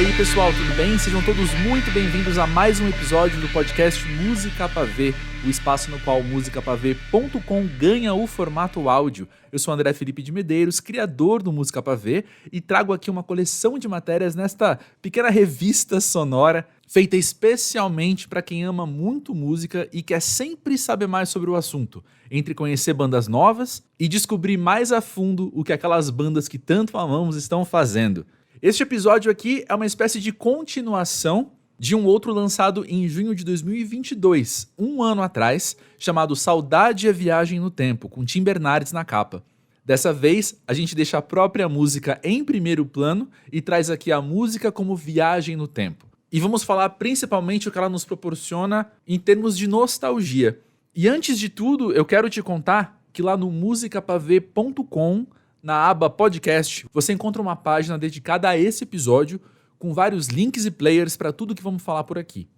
aí, pessoal, tudo bem? Sejam todos muito bem-vindos a mais um episódio do podcast Música Pavê, o espaço no qual musicapavê.com ganha o formato áudio. Eu sou André Felipe de Medeiros, criador do Música Pavê, e trago aqui uma coleção de matérias nesta pequena revista sonora, feita especialmente para quem ama muito música e quer sempre saber mais sobre o assunto, entre conhecer bandas novas e descobrir mais a fundo o que aquelas bandas que tanto amamos estão fazendo. Este episódio aqui é uma espécie de continuação de um outro lançado em junho de 2022, um ano atrás, chamado Saudade e Viagem no Tempo, com Tim Bernardes na capa. Dessa vez, a gente deixa a própria música em primeiro plano e traz aqui a música como viagem no tempo. E vamos falar principalmente o que ela nos proporciona em termos de nostalgia. E antes de tudo, eu quero te contar que lá no musicapavê.com, na aba podcast, você encontra uma página dedicada a esse episódio com vários links e players para tudo que vamos falar por aqui.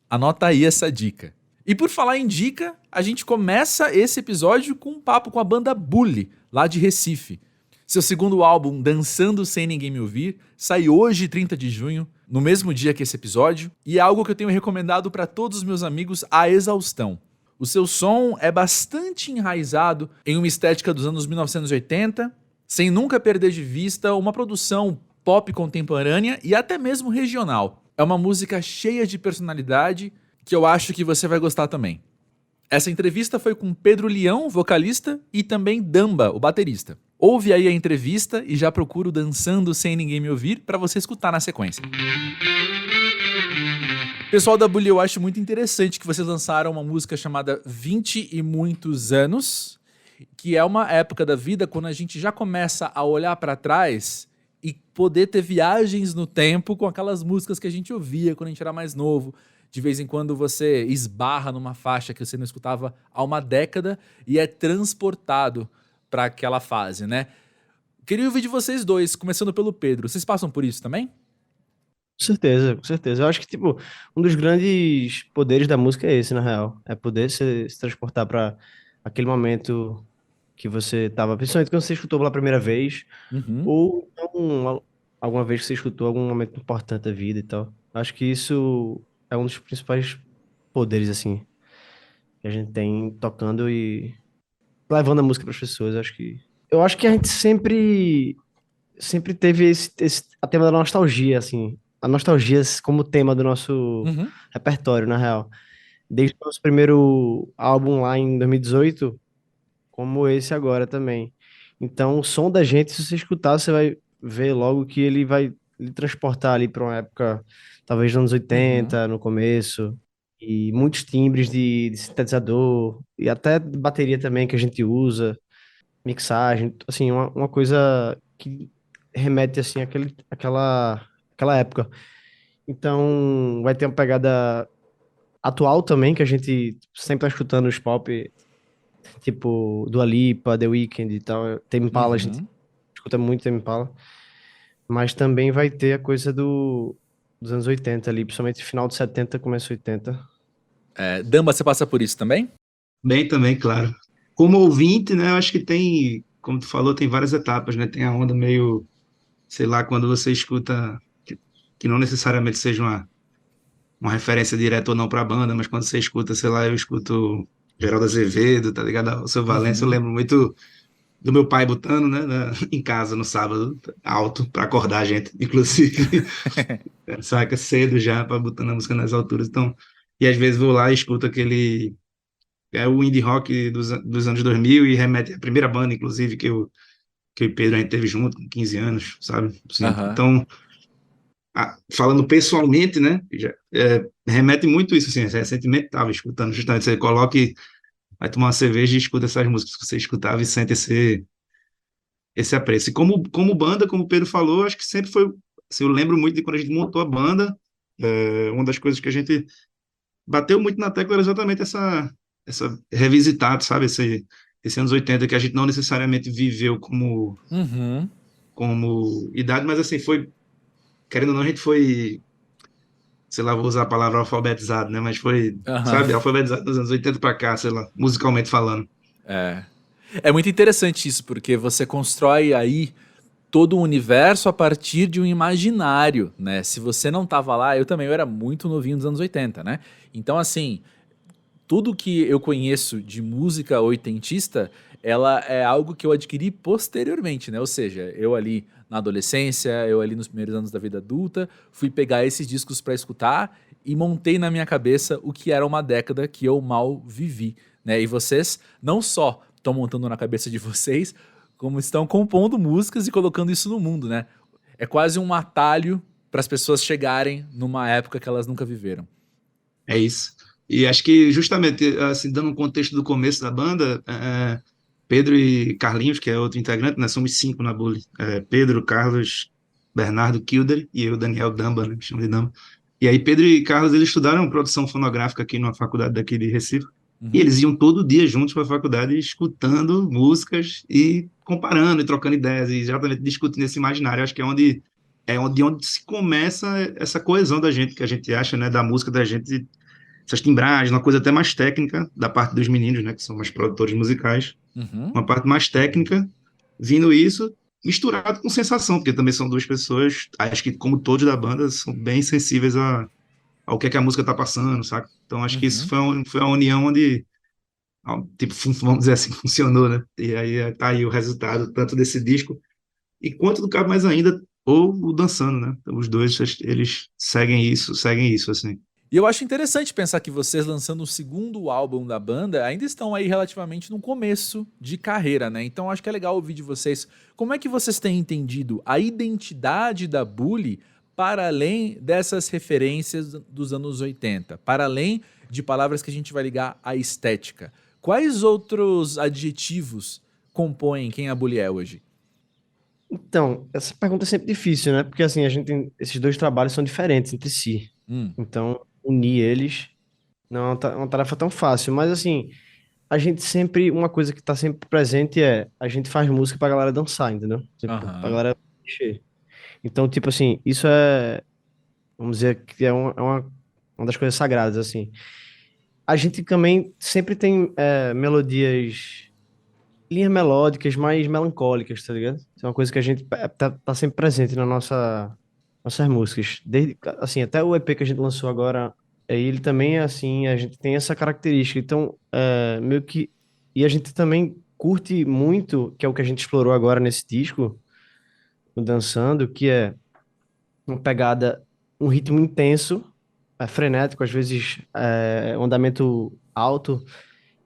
Anota aí essa dica. E por falar em dica, a gente começa esse episódio com um papo com a banda Bully, lá de Recife. Seu segundo álbum, Dançando Sem Ninguém Me Ouvir, sai hoje, 30 de junho, no mesmo dia que esse episódio, e é algo que eu tenho recomendado para todos os meus amigos à exaustão. O seu som é bastante enraizado em uma estética dos anos 1980, sem nunca perder de vista uma produção pop contemporânea e até mesmo regional. É uma música cheia de personalidade que eu acho que você vai gostar também. Essa entrevista foi com Pedro Leão, vocalista, e também Damba, o baterista. Ouve aí a entrevista e já procuro Dançando Sem Ninguém Me Ouvir para você escutar na sequência. Pessoal da Bully, eu acho muito interessante que vocês lançaram uma música chamada 20 e Muitos Anos, que é uma época da vida quando a gente já começa a olhar para trás e poder ter viagens no tempo com aquelas músicas que a gente ouvia quando a gente era mais novo. De vez em quando você esbarra numa faixa que você não escutava há uma década e é transportado para aquela fase, né? Queria ouvir de vocês dois, começando pelo Pedro. Vocês passam por isso também? Com certeza, com certeza. Eu acho que, tipo, um dos grandes poderes da música é esse, na real. É poder se transportar para aquele momento que você estava, principalmente quando você escutou pela primeira vez, Uhum. ou então, alguma vez que você escutou algum momento importante da vida e tal. Acho que isso é um dos principais poderes, assim, que a gente tem tocando e levando a música para as pessoas. Eu acho que a gente sempre teve a tema da nostalgia, assim. A nostalgia como tema do nosso Uhum. repertório, na real. Desde o nosso primeiro álbum lá em 2018, como esse agora também. Então, o som da gente, se você escutar, você vai ver logo que ele vai lhe transportar ali para uma época, talvez dos anos Uhum. 80, no começo, e muitos timbres de sintetizador, e até de bateria também que a gente usa, mixagem, assim, uma coisa que remete, assim, àquela época. Então, vai ter uma pegada atual também, que a gente sempre tá escutando os pop, tipo Dua Lipa, The Weeknd e tal. Tame Impala, a gente Uhum. escuta muito Tame Impala. Mas também vai ter a coisa dos anos 80 ali, principalmente final de 70, começo 80. Damba, você passa por isso também? Bem também, claro. Como ouvinte, né, eu acho que tem, como tu falou, tem várias etapas, né? Tem a onda meio, sei lá, quando você escuta, que não necessariamente seja uma referência direta ou não para a banda, mas quando você escuta, sei lá, eu escuto Geraldo Azevedo, tá ligado? O Seu Valença, eu Uhum. lembro muito do meu pai botando, né, em casa no sábado, alto, para acordar a gente, inclusive, saca cedo já, para botando a música nas alturas. Então, e às vezes vou lá e escuto aquele é o indie rock dos anos 2000 e remete à primeira banda, inclusive, que eu e Pedro a gente teve junto, com 15 anos, sabe? Assim, Aham. então, falando pessoalmente, né, remete muito isso, assim, recentemente estava escutando, justamente, você coloca e vai tomar uma cerveja e escuta essas músicas que você escutava e sente esse apreço. E como banda, como o Pedro falou, acho que sempre foi, assim, eu lembro muito de quando a gente montou a banda, uma das coisas que a gente bateu muito na tecla era exatamente essa revisitado, sabe? Esse anos 80 que a gente não necessariamente viveu Uhum. como idade, mas assim, foi, querendo ou não, a gente foi, sei lá, vou usar a palavra alfabetizado, né? Mas foi, Aham. sabe, alfabetizado dos anos 80 para cá, sei lá, musicalmente falando. É. É muito interessante isso, porque você constrói aí todo o universo a partir de um imaginário, né? Se você não tava lá, eu era muito novinho nos anos 80, né? Então, assim, tudo que eu conheço de música oitentista, ela é algo que eu adquiri posteriormente, né? Ou seja, eu ali na adolescência, eu ali nos primeiros anos da vida adulta, fui pegar esses discos para escutar e montei na minha cabeça o que era uma década que eu mal vivi, né? E vocês não só estão montando na cabeça de vocês, como estão compondo músicas e colocando isso no mundo, né? É quase um atalho para as pessoas chegarem numa época que elas nunca viveram. É isso. E acho que justamente, assim, dando um contexto do começo da banda, Pedro e Carlinhos, que é outro integrante, nós somos 5 na Bully. Pedro, Carlos, Bernardo Kilder e eu, Daniel Damba, né, que chama de Damba. E aí Pedro e Carlos, eles estudaram produção fonográfica aqui numa faculdade daqui de Recife. E eles iam todo dia juntos para a faculdade escutando músicas e comparando e trocando ideias e exatamente discutindo esse imaginário. Acho que onde se começa essa coesão da gente, que a gente acha, né, da música da gente, essas timbragens, uma coisa até mais técnica da parte dos meninos, né, que são mais produtores musicais, uma parte mais técnica, vindo isso misturado com sensação, porque também são duas pessoas, acho que como todos da banda, são bem sensíveis ao que é que a música tá passando, saca? Então acho que isso foi uma união onde, tipo, vamos dizer assim, funcionou, né? E aí tá aí o resultado, tanto desse disco, e quanto do Cabo Mais Ainda, ou o Dançando, né? Os dois, eles seguem isso, assim. E eu acho interessante pensar que vocês lançando o segundo álbum da banda ainda estão aí relativamente no começo de carreira, né? Então acho que é legal ouvir de vocês como é que vocês têm entendido a identidade da Bully para além dessas referências dos anos 80, para além de palavras que a gente vai ligar à estética. Quais outros adjetivos compõem quem a Bully é hoje? Então, essa pergunta é sempre difícil, né? Porque assim, esses dois trabalhos são diferentes entre si. Hum, Então, unir eles não é uma tarefa tão fácil, mas assim, a gente sempre, uma coisa que tá sempre presente é, a gente faz música pra galera dançar, entendeu? Tipo, pra aham, galera mexer. Então, tipo assim, isso é, vamos dizer que uma das coisas sagradas, assim. A gente também sempre tem melodias, linhas melódicas mais melancólicas, tá ligado? Isso é uma coisa que a gente tá sempre presente na nossas músicas. Desde, assim, até o EP que a gente lançou agora, ele também é assim, a gente tem essa característica. Então, meio que... E a gente também curte muito, que é o que a gente explorou agora nesse disco, o Dançando, que é uma pegada, um ritmo intenso, frenético, às vezes um andamento alto,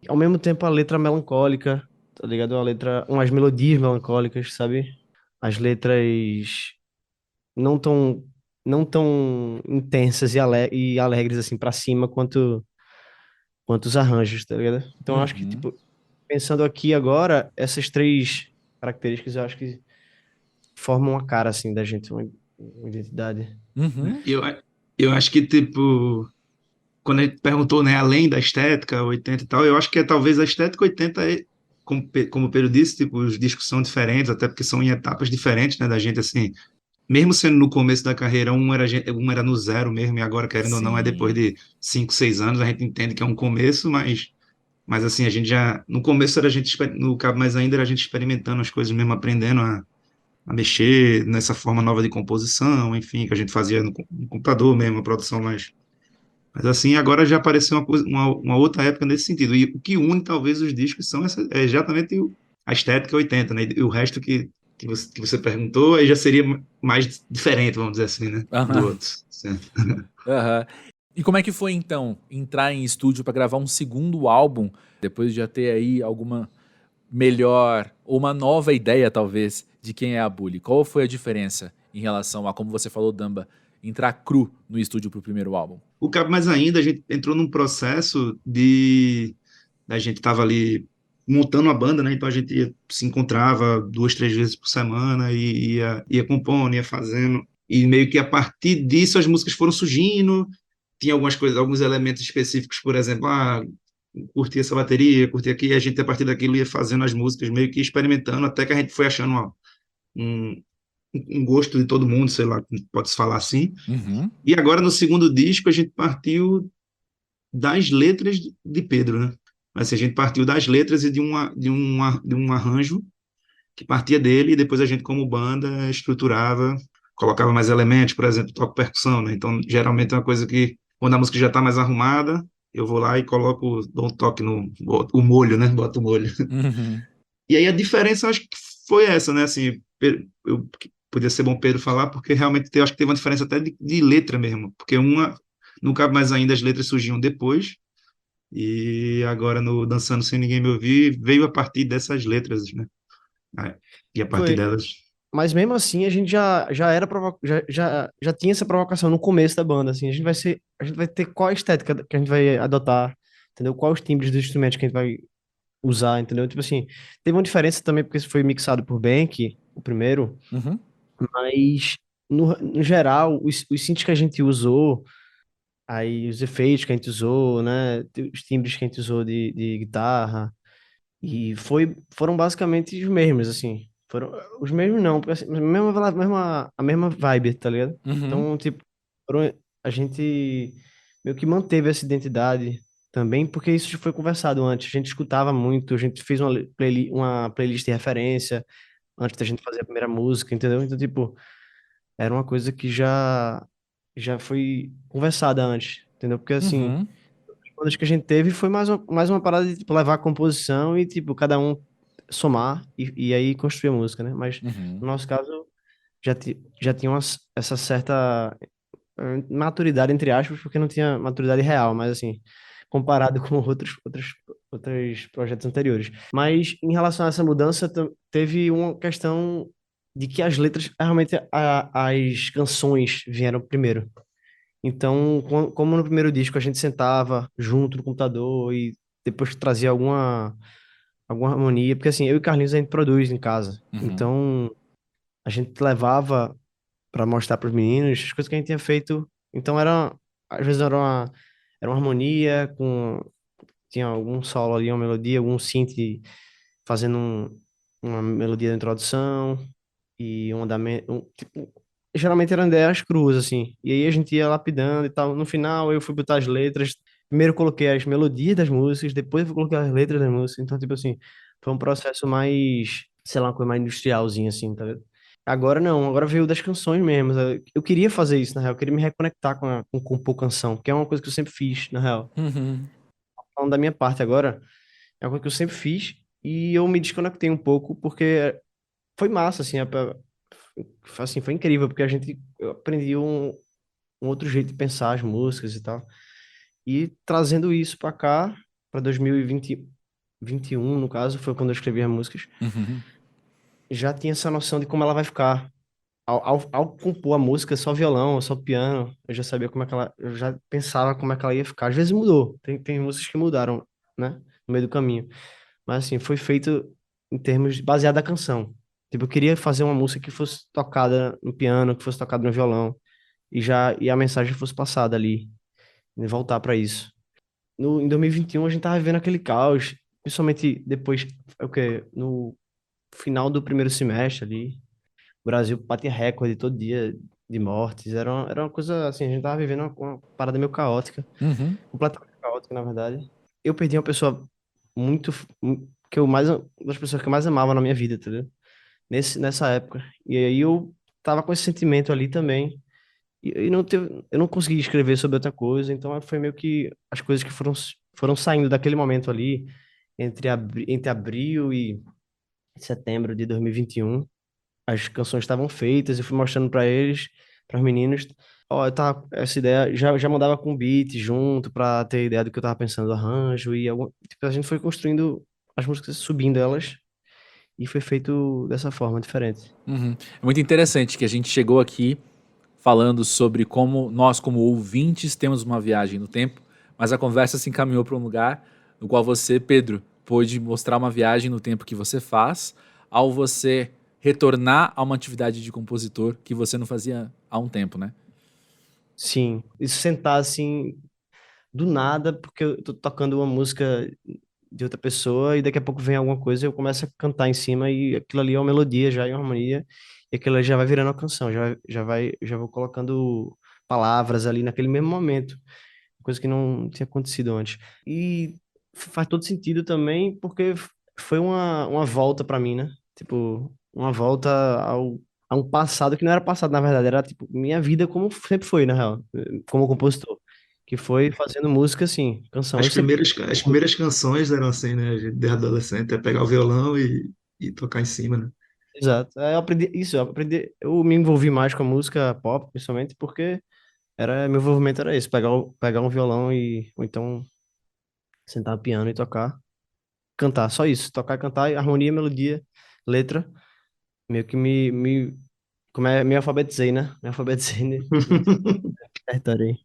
ao mesmo tempo a letra melancólica, tá ligado? A letra, umas melodias melancólicas, sabe? As letras não tão não tão intensas e alegres assim pra cima quanto os arranjos, tá ligado? Então eu acho que uhum. tipo, pensando aqui agora, essas três características eu acho que formam a cara assim da gente, uma identidade. Uhum. Eu acho que, tipo, quando a gente perguntou, né, além da estética, 80 e tal, eu acho que talvez a estética 80 como o Pedro disse, tipo, os discos são diferentes, até porque são em etapas diferentes, né, da gente, assim, mesmo sendo no começo da carreira, um era no zero mesmo, e agora, querendo ou não, é depois Sim. de 5, 6 anos, a gente entende que é um começo, mas assim, a gente já, no começo era a gente, no Cabo Mais Ainda, era a gente experimentando as coisas mesmo, aprendendo a mexer nessa forma nova de composição, enfim, que a gente fazia no computador mesmo, a produção mais. Mas assim, agora já apareceu uma outra época nesse sentido. E o que une talvez os discos é exatamente a estética 80, né? E o resto que você perguntou aí já seria mais diferente, vamos dizer assim, né? Do Aham. outro. Certo. Aham. E como é que foi então entrar em estúdio para gravar um segundo álbum, depois de já ter aí alguma melhor ou uma nova ideia talvez de quem é a Bully? Qual foi a diferença em relação a, como você falou, Damba, entrar cru no estúdio pro primeiro álbum? O Cabo Mais Ainda, a gente entrou num processo de. A gente estava ali montando a banda, né? Então a gente se encontrava 2, 3 vezes por semana e ia compondo, ia fazendo. E meio que a partir disso as músicas foram surgindo. Tinha algumas coisas, alguns elementos específicos, por exemplo, curti essa bateria, curti aqui, e a gente a partir daquilo ia fazendo as músicas, meio que experimentando, até que a gente foi achando um, um gosto de todo mundo, sei lá, pode-se falar assim. Uhum. E agora no segundo disco a gente partiu das letras de Pedro, né? Assim, a gente partiu das letras e de um arranjo que partia dele e depois a gente, como banda, estruturava, colocava mais elementos, por exemplo, toco percussão, né? Então, geralmente é uma coisa que, quando a música já está mais arrumada, eu vou lá e coloco, dou um toque no o molho, né? Boto o molho. Uhum. E aí a diferença, eu acho que foi essa, né? Assim, podia ser bom Pedro falar, porque realmente eu acho que teve uma diferença até de letra mesmo, porque uma, não cabe mais ainda, as letras surgiam depois, e agora no Dançando Sem Ninguém Me Ouvir, veio a partir dessas letras, né? Ah, e a partir Foi. delas. Mas mesmo assim, a gente já era já tinha essa provocação no começo da banda, assim, a gente vai ter qual a estética que a gente vai adotar, entendeu? Quais os timbres dos instrumentos que a gente vai usar, entendeu? Tipo assim, teve uma diferença também porque isso foi mixado por Bank, o primeiro, Uhum. mas no geral, os synths que a gente usou, aí os efeitos que a gente usou, né, os timbres que a gente usou de guitarra, e foram basicamente os mesmos, assim. Foram os mesmos não, porque assim, a mesma vibe, tá ligado? Uhum. Então, tipo, a gente meio que manteve essa identidade também, porque isso já foi conversado antes. A gente escutava muito, a gente fez uma playlist de referência antes da gente fazer a primeira música, entendeu? Então, tipo, era uma coisa que já foi conversada antes, entendeu? Porque assim, Uhum. bandas que a gente teve foi mais uma parada de tipo, levar a composição e tipo, cada um somar e aí construir a música, né? Mas Uhum. no nosso caso já tinha essa certa maturidade, entre aspas, porque não tinha maturidade real, mas assim, comparado com outros projetos anteriores. Mas em relação a essa mudança, teve uma questão de que as letras, realmente as canções vieram primeiro. Então, como no primeiro disco a gente sentava junto no computador e depois trazia alguma harmonia, porque assim, eu e Carlinhos a gente produz em casa. Uhum. Então, a gente levava para mostrar para os meninos as coisas que a gente tinha feito. Então, às vezes era uma harmonia tinha algum solo ali, uma melodia, algum synth fazendo uma melodia de introdução e um andamento, tipo, geralmente eram ideias cruas, assim, e aí a gente ia lapidando e tal, no final eu fui botar as letras, primeiro eu coloquei as melodias das músicas, depois eu coloquei as letras das músicas, então, tipo assim, foi um processo mais, sei lá, uma coisa mais industrialzinha, assim, tá vendo? Agora não, agora veio das canções mesmo, eu queria fazer isso, na real, eu queria me reconectar com compor canção, que é uma coisa que eu sempre fiz, na real. Uhum. Falando da minha parte agora, é uma coisa que eu sempre fiz, e eu me desconectei um pouco, porque foi massa, assim, assim, foi incrível, porque eu aprendi um outro jeito de pensar as músicas e tal. E trazendo isso para cá, para 2021, no caso, foi quando eu escrevi as músicas, Uhum. já tinha essa noção de como ela vai ficar. Ao compor a música, só violão, só piano, eu já sabia como é que ela, eu já pensava como é que ela ia ficar. Às vezes mudou, tem músicas que mudaram, né, no meio do caminho. Mas assim, foi feito em termos baseado na canção. Tipo, eu queria fazer uma música que fosse tocada no piano, que fosse tocada no violão, e a mensagem fosse passada ali, e voltar para isso. Em 2021 a gente tava vivendo aquele caos, principalmente depois, o quê? No final do primeiro semestre ali, o Brasil batia recorde todo dia de mortes, era uma coisa assim, a gente tava vivendo uma parada meio caótica, Uhum. completamente caótica, na verdade. Eu perdi uma pessoa muito, que eu mais, uma das pessoas que eu mais amava na minha vida, entendeu? Nessa época. E aí eu tava com esse sentimento ali também. E não teve, eu não consegui escrever sobre outra coisa, então foi meio que as coisas que foram saindo daquele momento ali, entre abril e setembro de 2021. As canções estavam feitas, eu fui mostrando para eles, para os meninos. Ó, eu tava, essa ideia, já mandava com beat junto, para ter ideia do que eu tava pensando do arranjo, tipo, a gente foi construindo as músicas, subindo elas, e foi feito dessa forma, diferente. Uhum. É muito interessante que a gente chegou aqui falando sobre como nós, como ouvintes, temos uma viagem no tempo, mas a conversa se encaminhou para um lugar no qual você, Pedro, pôde mostrar uma viagem no tempo que você faz, ao você retornar a uma atividade de compositor que você não fazia há um tempo, né? Sim, isso sentar assim, do nada, porque eu tô tocando uma música de outra pessoa e daqui a pouco vem alguma coisa e eu começo a cantar em cima e aquilo ali é uma melodia, já é uma harmonia, e aquilo ali já vai virando uma canção, já vou colocando palavras ali naquele mesmo momento, coisa que não tinha acontecido antes. E faz todo sentido também porque foi uma volta para mim, né? tipo, uma volta a um passado que não era passado, na verdade, era tipo minha vida como sempre foi, na real, como compositor, que foi fazendo música assim, canção. Eu sempre As primeiras canções eram assim, né? A gente, de adolescente, é pegar o violão e tocar em cima, né? exato. Eu aprendi isso, eu me envolvi mais com a música pop, principalmente porque meu envolvimento era esse, pegar um violão e ou então sentar no piano e tocar, cantar, só isso, tocar e cantar, e harmonia, melodia, letra, meio que me alfabetizei, né? Me alfabetizei nesse território aí.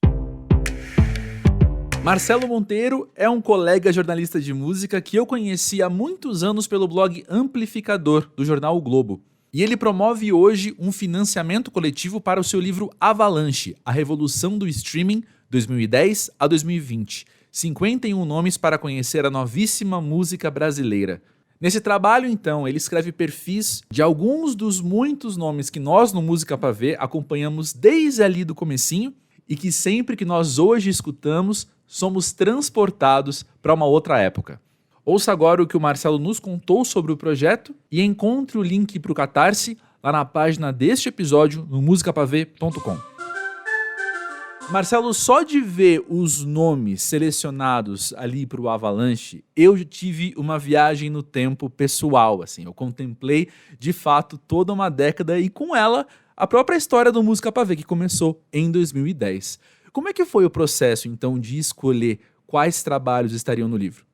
Marcelo Monteiro é um colega jornalista de música que eu conheci há muitos anos pelo blog Amplificador, do jornal O Globo. E ele promove hoje um financiamento coletivo para o seu livro Avalanche, A Revolução do Streaming, 2010 a 2020. 51 nomes para conhecer a novíssima música brasileira. Nesse trabalho, então, ele escreve perfis de alguns dos muitos nomes que nós no Música Pra Ver acompanhamos desde ali do comecinho e que sempre que nós hoje escutamos, somos transportados para uma outra época. Ouça agora o que o Marcelo nos contou sobre o projeto e encontre o link para o Catarse lá na página deste episódio no musicapaver.com. Marcelo, só de ver os nomes selecionados ali para o Avalanche, eu tive uma viagem no tempo pessoal, assim. Eu contemplei, de fato, toda uma década e com ela a própria história do Música Pra Ver, que começou em 2010. Como é que foi o processo, então, de escolher quais trabalhos estariam no livro?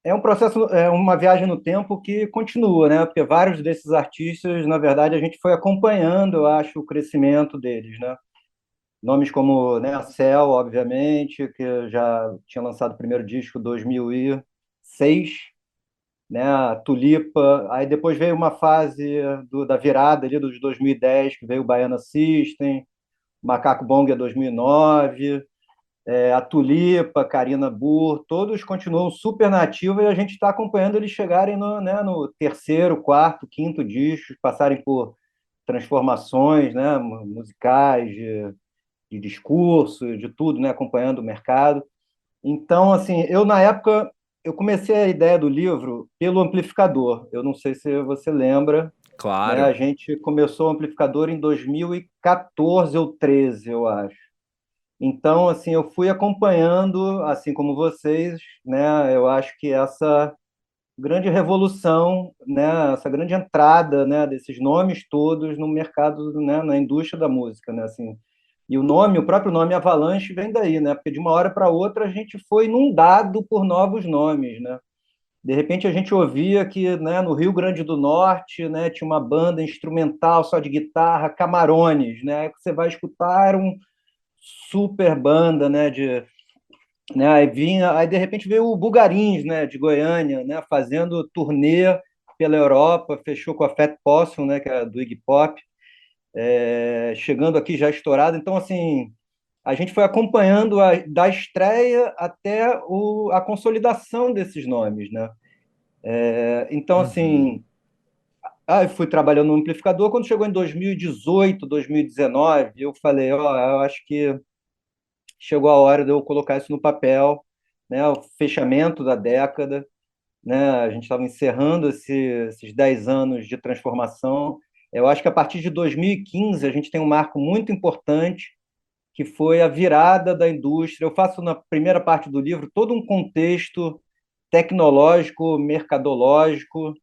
É um processo, é uma viagem no tempo que continua, né? Porque vários desses artistas, na verdade, a gente foi acompanhando, eu acho, o crescimento deles, né? Nomes como, né, a Cell, obviamente, que já tinha lançado o primeiro disco em 2006, né? A Tulipa. Aí depois veio uma fase da virada ali dos 2010, que veio o Baiana System, Macaco Bong é 2009. A Tulipa, Karina Burr, todos continuam super nativos e a gente está acompanhando eles chegarem no, né, no terceiro, quarto, quinto disco, passarem por transformações, né, musicais, de discurso, de tudo, né, acompanhando o mercado. Então, assim, eu na época, eu comecei a ideia do livro pelo Amplificador. Eu não sei se você lembra, né, Claro. a gente começou o Amplificador em 2014 ou 13, eu acho. Então, assim, eu fui acompanhando, assim como vocês, né? Eu acho que essa grande revolução, né? Essa grande entrada, né? Desses nomes todos no mercado, né? Na indústria da música, né? Assim, e o próprio nome Avalanche vem daí, né? Porque de uma hora para outra a gente foi inundado por novos nomes, né? De repente a gente ouvia que, né? No Rio Grande do Norte, né? Tinha uma banda instrumental só de guitarra, Camarões, né? Aí você vai escutar um super banda, né, aí de repente veio o Bugarins, né, de Goiânia, né, fazendo turnê pela Europa, fechou com a Fat Possum, né, que é do Iggy Pop, chegando aqui já estourado. Então, assim, a gente foi acompanhando da estreia até a consolidação desses nomes, né? Então, Uhum. assim, eu fui trabalhando no amplificador. Quando chegou em 2018, 2019, eu falei, ó, eu acho que chegou a hora de eu colocar isso no papel, né? O fechamento da década, né? A gente estava encerrando esses 10 anos de transformação. Eu acho que a partir de 2015 a gente tem um marco muito importante, que foi a virada da indústria. Eu faço na primeira parte do livro todo um contexto tecnológico, mercadológico.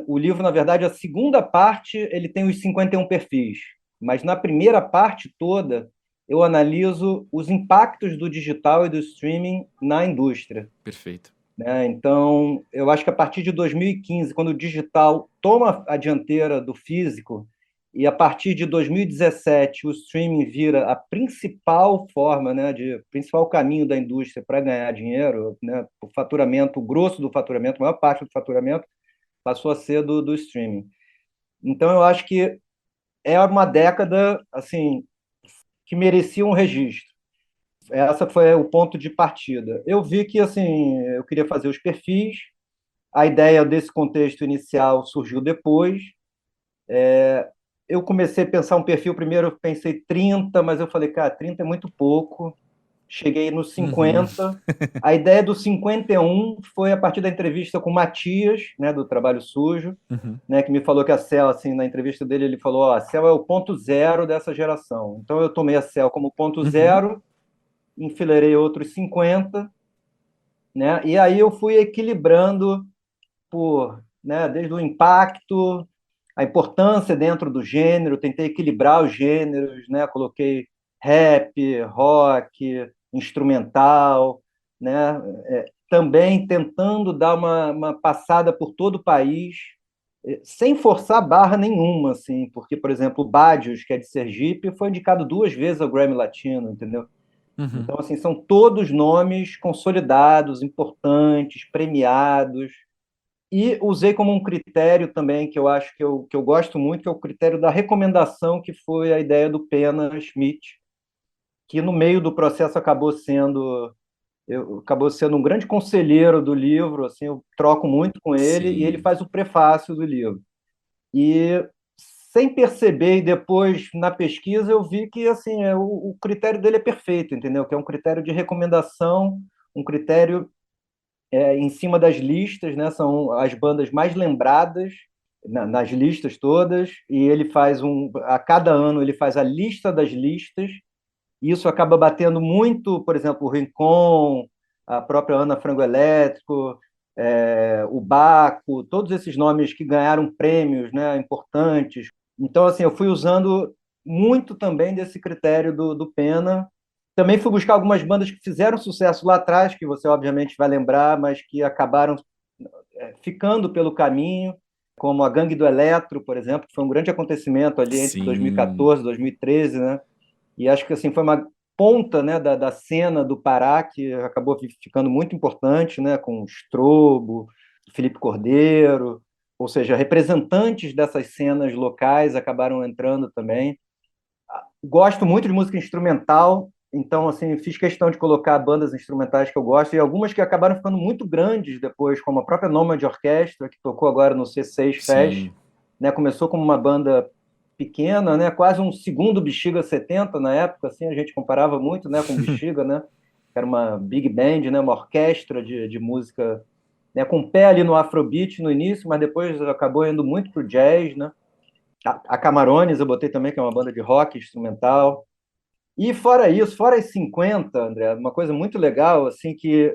O livro, na verdade, a segunda parte, ele tem os 51 perfis, mas na primeira parte toda, eu analiso os impactos do digital e do streaming na indústria, Perfeito. né? Então, eu acho que a partir de 2015, quando o digital toma a dianteira do físico, e a partir de 2017 o streaming vira a principal forma, né, principal caminho da indústria para ganhar dinheiro, né, o faturamento, o grosso do faturamento, a maior parte do faturamento passou a ser do streaming. Então, eu acho que é uma década assim que merecia um registro. Essa foi o ponto de partida. Eu vi que assim eu queria fazer os perfis. A ideia desse contexto inicial surgiu depois. Eu comecei a pensar um perfil primeiro, eu pensei 30, mas eu falei, cara, 30 é muito pouco. cheguei nos 50. A ideia do 51 foi a partir da entrevista com o Matias, né, do Trabalho Sujo, né, que me falou que a Cell, assim, na entrevista dele, ele falou, ó, a Cell é o ponto zero dessa geração. Então eu tomei a Cell como ponto zero, enfileirei outros 50, né, e aí eu fui equilibrando por, né, desde o impacto, a importância dentro do gênero, tentei equilibrar os gêneros, né, coloquei rap, rock, instrumental, né, também tentando dar uma passada por todo o país, sem forçar barra nenhuma, assim, porque, por exemplo, o Badios, que é de Sergipe, foi indicado 2 vezes ao Grammy Latino, entendeu? Então, assim, são todos nomes consolidados, importantes, premiados, e usei como um critério também, que eu acho que eu gosto muito, que é o critério da recomendação, que foi a ideia do Pena Schmidt, que no meio do processo acabou sendo um grande conselheiro do livro, assim, eu troco muito com ele, e ele Sim. faz o prefácio do livro. E sem perceber, e depois na pesquisa eu vi que assim, o critério dele é perfeito, entendeu? Que é um critério de recomendação, um critério em cima das listas, né? São as bandas mais lembradas nas listas todas, e ele faz a cada ano ele faz a lista das listas, e isso acaba batendo muito, por exemplo, o Rincon, a própria Ana Frango Elétrico, o Baco, todos esses nomes que ganharam prêmios, né, importantes. Então, assim, eu fui usando muito também desse critério do Pena. Também fui buscar algumas bandas que fizeram sucesso lá atrás, que você obviamente vai lembrar, mas que acabaram ficando pelo caminho, como a Gangue do Eletro, por exemplo, que foi um grande acontecimento ali entre Sim. 2014 e 2013, né? E acho que assim foi uma ponta, né, da cena do Pará que acabou ficando muito importante, né, com Strobo, Felipe Cordeiro, ou seja, representantes dessas cenas locais acabaram entrando também. Gosto muito de música instrumental, então assim fiz questão de colocar bandas instrumentais que eu gosto e algumas que acabaram ficando muito grandes depois, como a própria Nomad Orquestra, que tocou agora no C6 Fest, Sim. né? Começou como uma banda pequena, né? Quase um segundo Bexiga 70 na época, assim a gente comparava muito, né, com Bexiga, né? Era uma big band, né? Uma orquestra de música, né? Com o pé ali no Afrobeat no início, mas depois acabou indo muito pro jazz, né? A Camarones eu botei também, que é uma banda de rock instrumental. E fora isso, fora as 50, André, uma coisa muito legal, assim, que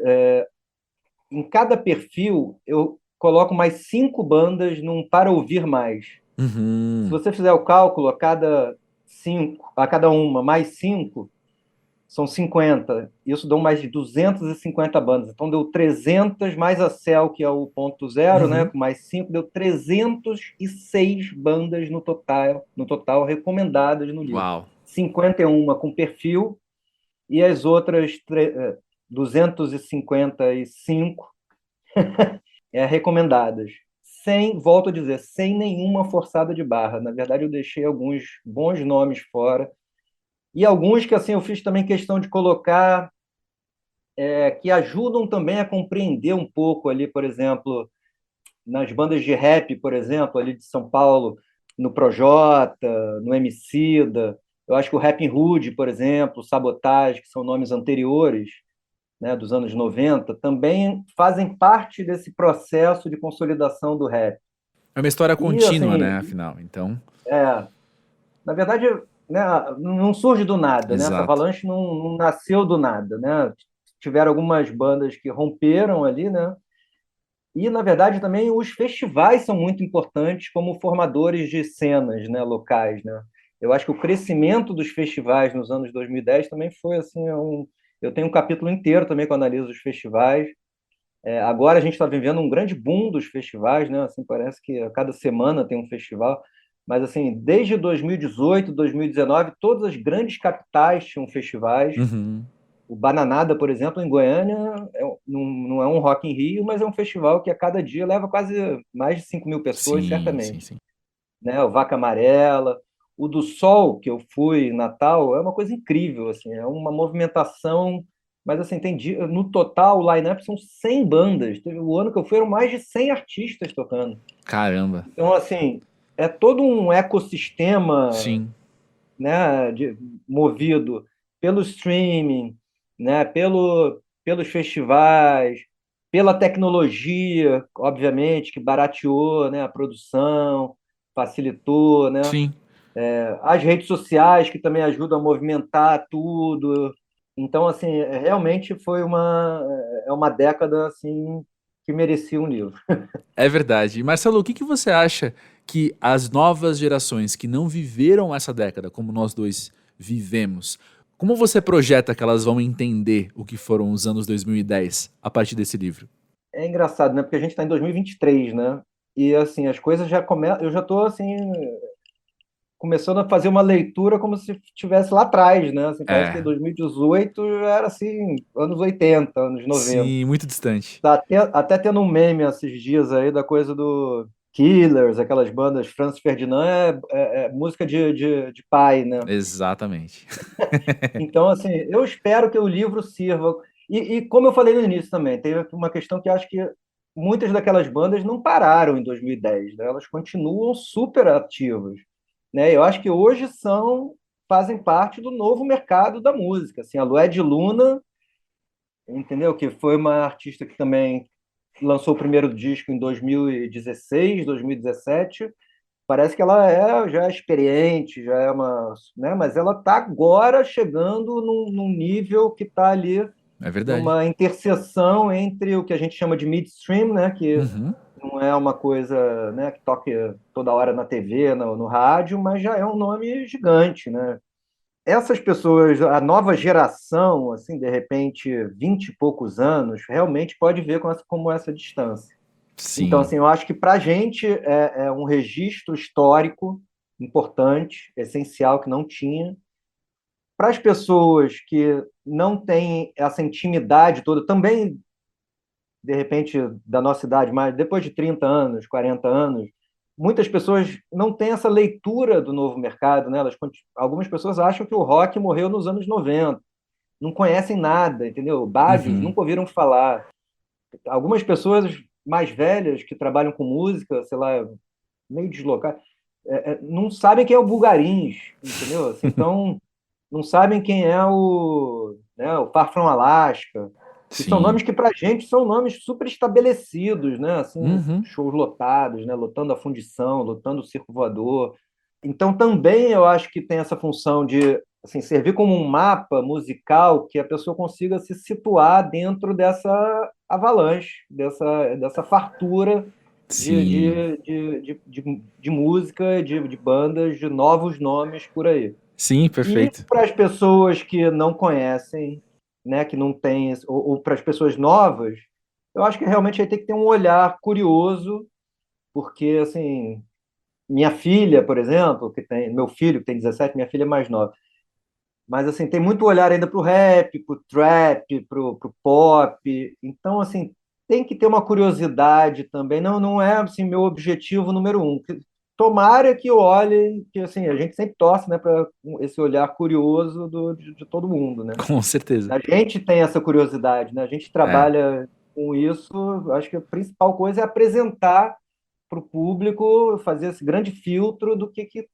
em cada perfil eu coloco mais 5 bandas num para ouvir mais. Se você fizer o cálculo, a cada uma mais 5, são 50. Isso dão mais de 250 bandas. Então deu 300 mais a Cell, que é o ponto zero, né? Com mais 5, deu 306 bandas no total recomendadas no livro. Uau. 51 com perfil e as outras 255 recomendadas. Volto a dizer, sem nenhuma forçada de barra. Na verdade, eu deixei alguns bons nomes fora. E alguns que assim eu fiz também questão de colocar, que ajudam também a compreender um pouco ali, por exemplo, nas bandas de rap, por exemplo, ali de São Paulo, no Projota, no Emicida. Eu acho que o Rapping Hood, por exemplo, Sabotage, que são nomes anteriores, né, dos anos 90, também fazem parte desse processo de consolidação do rap. É uma história E, contínua, né, assim, afinal. Então, na verdade, né, não surge do nada, né? Essa exato. avalanche não nasceu do nada, né? Tiveram algumas bandas que romperam ali, né? E, na verdade, também os festivais são muito importantes como formadores de cenas, né, locais, né? Eu acho que o crescimento dos festivais nos anos 2010 também foi assim eu tenho um capítulo inteiro também que eu analiso os festivais. Agora a gente está vivendo um grande boom dos festivais, né? Assim, parece que a cada semana tem um festival. Mas assim, desde 2018, 2019, todas as grandes capitais tinham festivais. O Bananada, por exemplo, em Goiânia, não é um Rock in Rio, mas é um festival que a cada dia leva quase mais de 5 mil pessoas, Sim, sim, certamente. sim. Né? O Vaca Amarela, o do Sol, que eu fui em Natal, é uma coisa incrível, assim, é uma movimentação, mas assim, no total, o line-up são 100 bandas. O ano que eu fui eram mais de 100 artistas tocando. Caramba. Então, assim, é todo um ecossistema, Sim. né, movido pelo streaming, né? Pelos festivais, pela tecnologia, obviamente, que barateou, né, a produção, facilitou, né? Sim, As redes sociais que também ajudam a movimentar tudo. Então, assim, realmente é uma década assim que merecia um livro. é verdade. E Marcelo, o que que você acha que as novas gerações que não viveram essa década, como nós dois vivemos, como você projeta que elas vão entender o que foram os anos 2010 a partir desse livro? É engraçado, né? Porque a gente está em 2023, né? E assim, as coisas já começam. Eu já estou assim começando a fazer uma leitura como se estivesse lá atrás, né? Assim, parece que É, 2018 já era assim, anos 80, anos 90. sim, muito distante. Tá até tendo um meme esses dias aí da coisa do Killers, aquelas bandas Franz Ferdinand, é música de pai, né? Exatamente. Então, assim, eu espero que o livro sirva. E como eu falei no início também, tem uma questão que eu acho que muitas daquelas bandas não pararam em 2010, né? Elas continuam super ativas, né? Eu acho que hoje fazem parte do novo mercado da música. Assim, a Lued Luna, entendeu? Que foi uma artista que também lançou o primeiro disco em 2016, 2017. Parece que ela já é experiente, já é uma, né? Mas ela está agora chegando num nível que está ali É verdade. numa interseção entre o que a gente chama de midstream, né? Que Uhum. não é uma coisa, né, que toque toda hora na TV, no rádio, mas já é um nome gigante, né? Essas pessoas, a nova geração, assim, de repente, 20 e poucos anos, realmente pode ver como essa distância. Então, Sim, assim, eu acho que para a gente é um registro histórico importante, essencial, que não tinha. Para as pessoas que não têm essa intimidade toda, também, de repente, da nossa idade, mas depois de 30 anos, 40 anos, muitas pessoas não têm essa leitura do novo mercado, né? Algumas pessoas acham que o rock morreu nos anos 90, não conhecem nada, entendeu? Badios uhum. nunca ouviram falar. Algumas pessoas mais velhas que trabalham com música, sei lá, meio deslocadas, não sabem quem é o Bulgarins, entendeu? Assim, então, não sabem quem é o Far From Alaska, que são Sim, nomes que para a gente são nomes super estabelecidos, né? Assim, uhum. shows lotados, né? Lotando a Fundição, lotando o Circo Voador. Então, também eu acho que tem essa função de assim, servir como um mapa musical que a pessoa consiga se situar dentro dessa avalanche, dessa fartura de, Sim, de, de música, de bandas, de novos nomes por aí. sim, E perfeito. para as pessoas que não conhecem, né, que não têm, ou para as pessoas novas, eu acho que realmente aí tem que ter um olhar curioso, porque, assim, minha filha, por exemplo, meu filho que tem 17, minha filha é mais nova, mas, assim, tem muito olhar ainda para o rap, para o trap, para o pop, então, assim, tem que ter uma curiosidade também, não é, assim, meu objetivo número um. Tomara que olhem, que assim, a gente sempre torce, né, para esse olhar curioso de todo mundo, né? Com certeza. A gente tem essa curiosidade, né? A gente É. trabalha com isso. Acho que a principal coisa é apresentar para o público, fazer esse grande filtro do que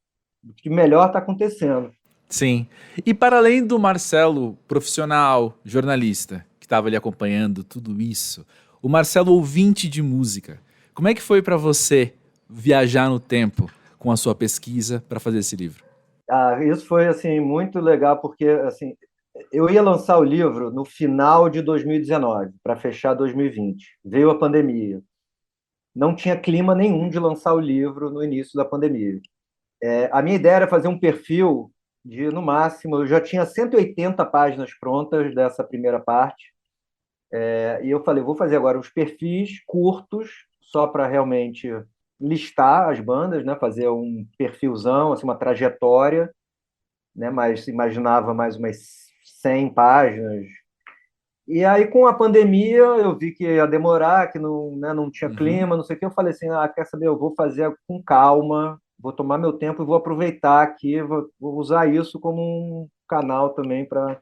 melhor está acontecendo. Sim. E para além do Marcelo, profissional, jornalista, que estava ali acompanhando tudo isso, o Marcelo ouvinte de música, como é que foi para você viajar no tempo com a sua pesquisa para fazer esse livro? Isso foi assim muito legal porque assim eu ia lançar o livro no final de 2019 para fechar 2020. Veio a pandemia. Não tinha clima nenhum de lançar o livro no início da pandemia. A minha ideia era fazer um perfil de, no máximo, eu já tinha 180 páginas prontas dessa primeira parte, e eu falei, vou fazer agora os perfis curtos, só para realmente listar as bandas, né, fazer um perfilzão, assim, uma trajetória, né, mas imaginava mais umas 100 páginas. E aí, com a pandemia, eu vi que ia demorar, que não, né, não tinha Uhum. clima, não sei o que. Eu falei assim: quer saber? Eu vou fazer com calma, vou tomar meu tempo e vou aproveitar aqui, vou usar isso como um canal também para.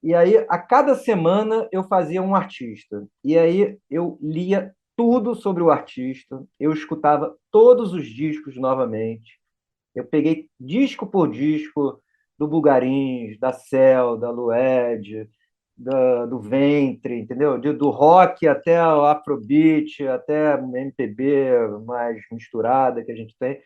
E aí, a cada semana, eu fazia um artista. E aí, eu lia tudo sobre o artista, eu escutava todos os discos novamente. Eu peguei disco por disco do Bulgarins, da Cell, da Lued, do ventre, entendeu? Do rock até o afrobeat, até MPB mais misturada que a gente tem,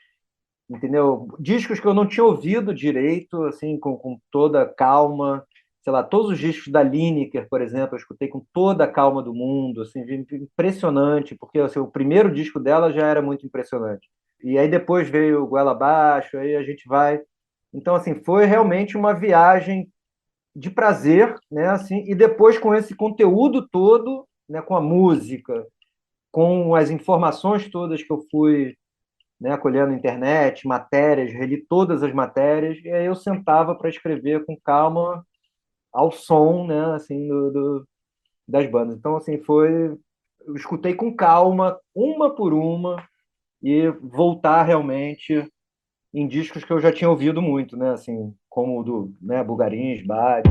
entendeu? Discos que eu não tinha ouvido direito, assim, com toda a calma, sei lá, todos os discos da Lineker, por exemplo, eu escutei com toda a calma do mundo, assim, impressionante, porque assim, o primeiro disco dela já era muito impressionante. E aí depois veio o Goela Abaixo, aí a gente vai. Então, assim, foi realmente uma viagem de prazer, né, assim, e depois com esse conteúdo todo, né, com a música, com as informações todas que eu fui, né, colhendo na internet, matérias, reli todas as matérias, e aí eu sentava para escrever com calma ao som, né, assim, das bandas. Então, assim, eu escutei com calma, uma por uma, e voltar realmente em discos que eu já tinha ouvido muito, né, assim, como o do, né, Bulgarins, Bach.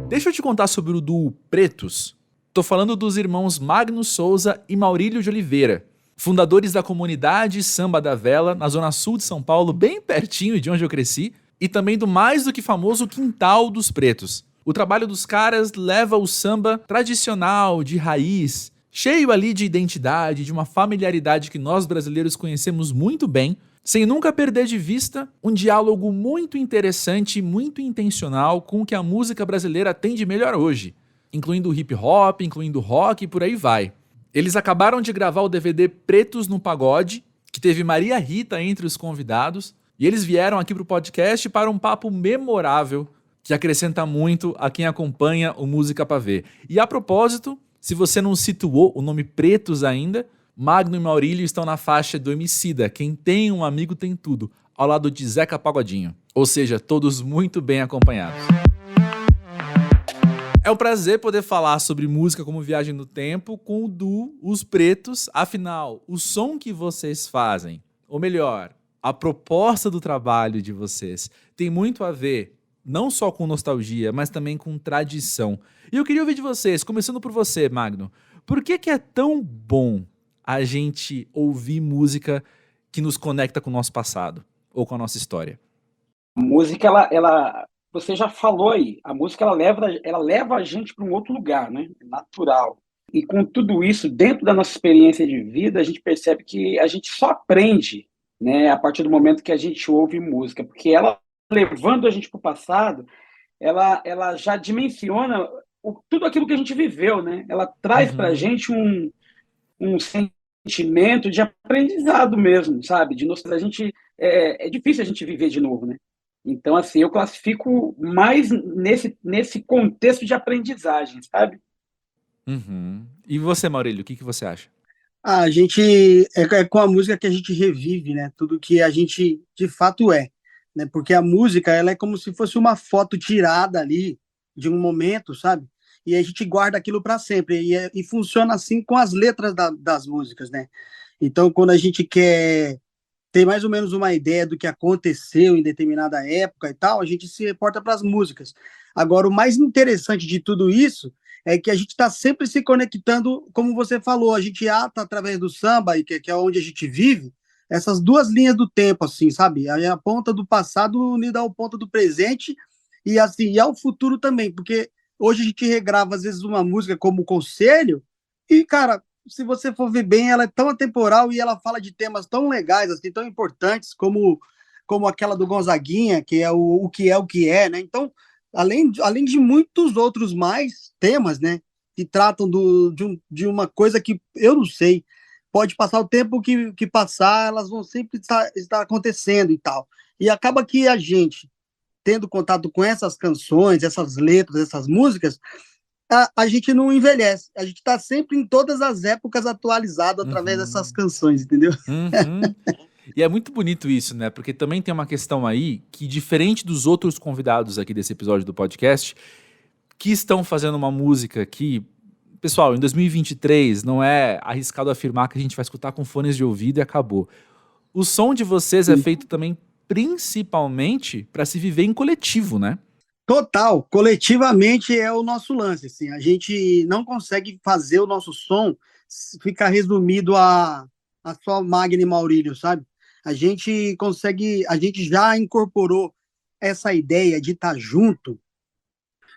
Deixa eu te contar sobre o duo Pretos. Tô falando dos irmãos Magno Souza e Maurílio de Oliveira, fundadores da comunidade Samba da Vela, na zona sul de São Paulo, bem pertinho de onde eu cresci, e também do mais do que famoso Quintal dos Pretos. O trabalho dos caras leva o samba tradicional, de raiz, cheio ali de identidade, de uma familiaridade que nós brasileiros conhecemos muito bem, sem nunca perder de vista um diálogo muito interessante e muito intencional com o que a música brasileira tem de melhor hoje, incluindo o hip hop, incluindo o rock e por aí vai. Eles acabaram de gravar o DVD Pretos no Pagode, que teve Maria Rita entre os convidados, e eles vieram aqui pro podcast para um papo memorável que acrescenta muito a quem acompanha o Música Pra Ver. E a propósito, se você não situou o nome Pretos ainda, Magno e Maurílio estão na faixa do Emicida, Quem Tem um Amigo Tem Tudo, ao lado de Zeca Pagodinho. Ou seja, todos muito bem acompanhados. É um prazer poder falar sobre música como viagem no tempo com o duo Os Pretos. Afinal, o som que vocês fazem, ou melhor, a proposta do trabalho de vocês, tem muito a ver não só com nostalgia, mas também com tradição. E eu queria ouvir de vocês, começando por você, Magno. Por que é tão bom a gente ouvir música que nos conecta com o nosso passado ou com a nossa história? A música, você já falou aí, a música ela leva a gente para um outro lugar, né? É natural. E com tudo isso, dentro da nossa experiência de vida, a gente percebe que a gente só aprende, né, a partir do momento que a gente ouve música, porque ela, levando a gente para o passado, ela já dimensiona tudo aquilo que a gente viveu, né? Ela traz para a gente um sentimento de aprendizado mesmo, sabe? A gente é difícil a gente viver de novo, né? Então, assim, eu classifico mais nesse contexto de aprendizagem, sabe? Uhum. E você, Maurílio, o que você acha? A gente é com a música que a gente revive, né? Tudo que a gente de fato é, né? Porque a música, ela é como se fosse uma foto tirada ali de um momento, sabe? E a gente guarda aquilo para sempre. E funciona assim com as letras das músicas, né? Então, quando a gente quer ter mais ou menos uma ideia do que aconteceu em determinada época e tal, a gente se reporta para as músicas. Agora, o mais interessante de tudo isso é que a gente está sempre se conectando, como você falou, a gente ata através do samba, e que é onde a gente vive, essas duas linhas do tempo, assim, sabe? A ponta do passado unida ao ponto do presente e assim, e ao futuro também, porque hoje a gente regrava às vezes uma música como Conselho e, cara, se você for ver bem, ela é tão atemporal e ela fala de temas tão legais, assim, tão importantes como aquela do Gonzaguinha, que é o que é, né? Então, além de muitos outros mais temas, né, que tratam de uma coisa que eu não sei, pode passar o tempo que passar, elas vão sempre estar acontecendo e tal. E acaba que a gente, tendo contato com essas canções, essas letras, essas músicas, a gente não envelhece. A gente está sempre em todas as épocas atualizado através dessas canções, entendeu? Uhum. E é muito bonito isso, né? Porque também tem uma questão aí que, diferente dos outros convidados aqui desse episódio do podcast, que estão fazendo uma música que, pessoal, em 2023 não é arriscado afirmar que a gente vai escutar com fones de ouvido e acabou. O som de vocês é feito também principalmente para se viver em coletivo, né? Total, coletivamente é o nosso lance, assim, a gente não consegue fazer o nosso som ficar resumido a só Magno e Maurílio, sabe? A gente já incorporou essa ideia de estar junto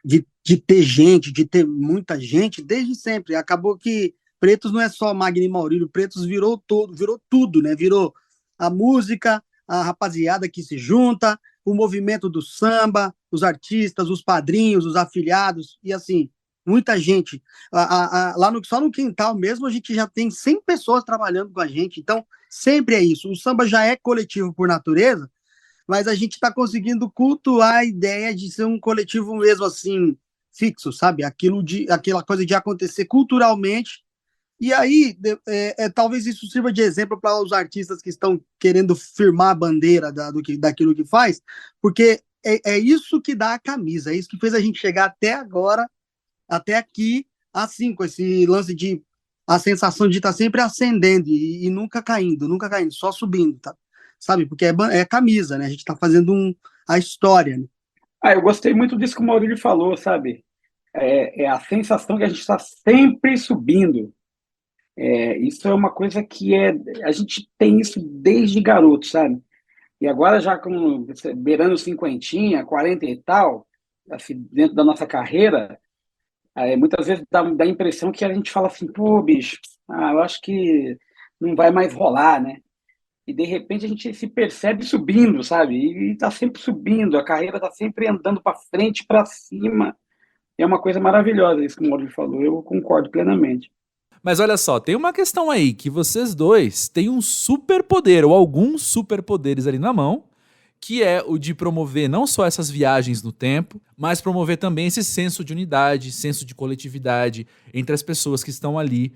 de ter gente, de ter muita gente, desde sempre. Acabou que Pretos não é só Magno e Maurílio, Pretos virou todo, virou tudo, né? Virou a música, a rapaziada que se junta, o movimento do samba, os artistas, os padrinhos, os afiliados, e assim, muita gente. Lá só no quintal mesmo a gente já tem 100 pessoas trabalhando com a gente, então sempre é isso. O samba já é coletivo por natureza, mas a gente está conseguindo cultuar a ideia de ser um coletivo mesmo assim, fixo, sabe? Aquela coisa de acontecer culturalmente. E aí, talvez isso sirva de exemplo para os artistas que estão querendo firmar a bandeira daquilo que faz, porque é isso que dá a camisa, é isso que fez a gente chegar até agora, até aqui, assim, com esse lance de a sensação de estar sempre ascendendo e nunca caindo, só subindo, tá? Sabe? Porque é camisa, né? A gente está fazendo a história, né? Eu gostei muito disso que o Maurílio falou, sabe? É a sensação que a gente está sempre subindo. Isso é uma coisa que a gente tem isso desde garoto, sabe? E agora já beirando cinquentinha, 40 e tal, assim, dentro da nossa carreira, muitas vezes dá a impressão que a gente fala assim, pô, bicho, eu acho que não vai mais rolar, né? E de repente a gente se percebe subindo, sabe? E tá sempre subindo, a carreira tá sempre andando para frente, para cima. É uma coisa maravilhosa isso que o Maurício falou, eu concordo plenamente. Mas olha só, tem uma questão aí, que vocês dois têm um superpoder, ou alguns superpoderes ali na mão, que é o de promover não só essas viagens no tempo, mas promover também esse senso de unidade, senso de coletividade entre as pessoas que estão ali,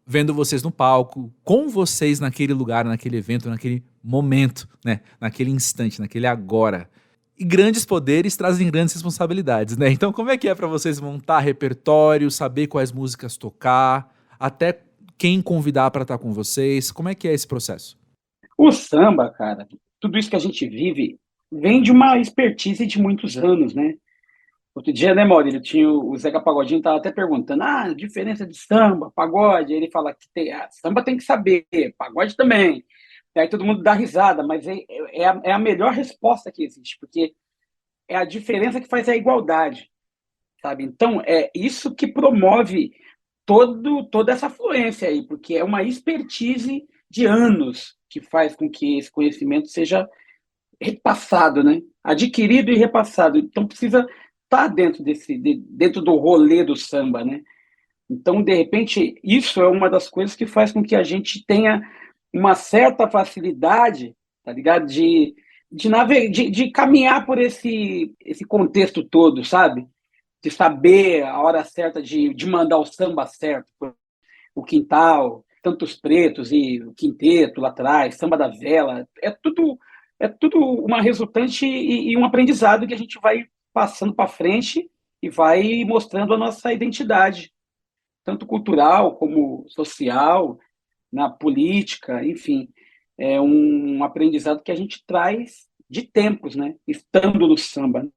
vendo vocês no palco, com vocês naquele lugar, naquele evento, naquele momento, né? Naquele instante, naquele agora. E grandes poderes trazem grandes responsabilidades, né? Então como é que é pra vocês montar repertório, saber quais músicas tocar, até quem convidar pra estar com vocês? Como é que é esse processo? O samba, cara, tudo isso que a gente vive vem de uma expertise de muitos anos, né? Outro dia, né, Maurílio, tinha o Zeca Pagodinho tava até perguntando, diferença de samba, pagode. Aí ele fala que samba tem que saber, pagode também. E aí todo mundo dá risada, mas é a melhor resposta que existe, porque é a diferença que faz a igualdade, sabe? Então, é isso que promove toda essa fluência aí, porque é uma expertise de anos que faz com que esse conhecimento seja repassado, né? Adquirido e repassado. Então precisa estar dentro do rolê do samba, né? Então, de repente, isso é uma das coisas que faz com que a gente tenha uma certa facilidade, tá ligado? De caminhar por esse contexto todo, sabe? De saber a hora certa de mandar o samba certo, o quintal, tantos pretos e o quinteto lá atrás, samba da vela, é tudo uma resultante e um aprendizado que a gente vai passando para frente e vai mostrando a nossa identidade, tanto cultural como social, na política, enfim. É um aprendizado que a gente traz de tempos, né? Estando no samba.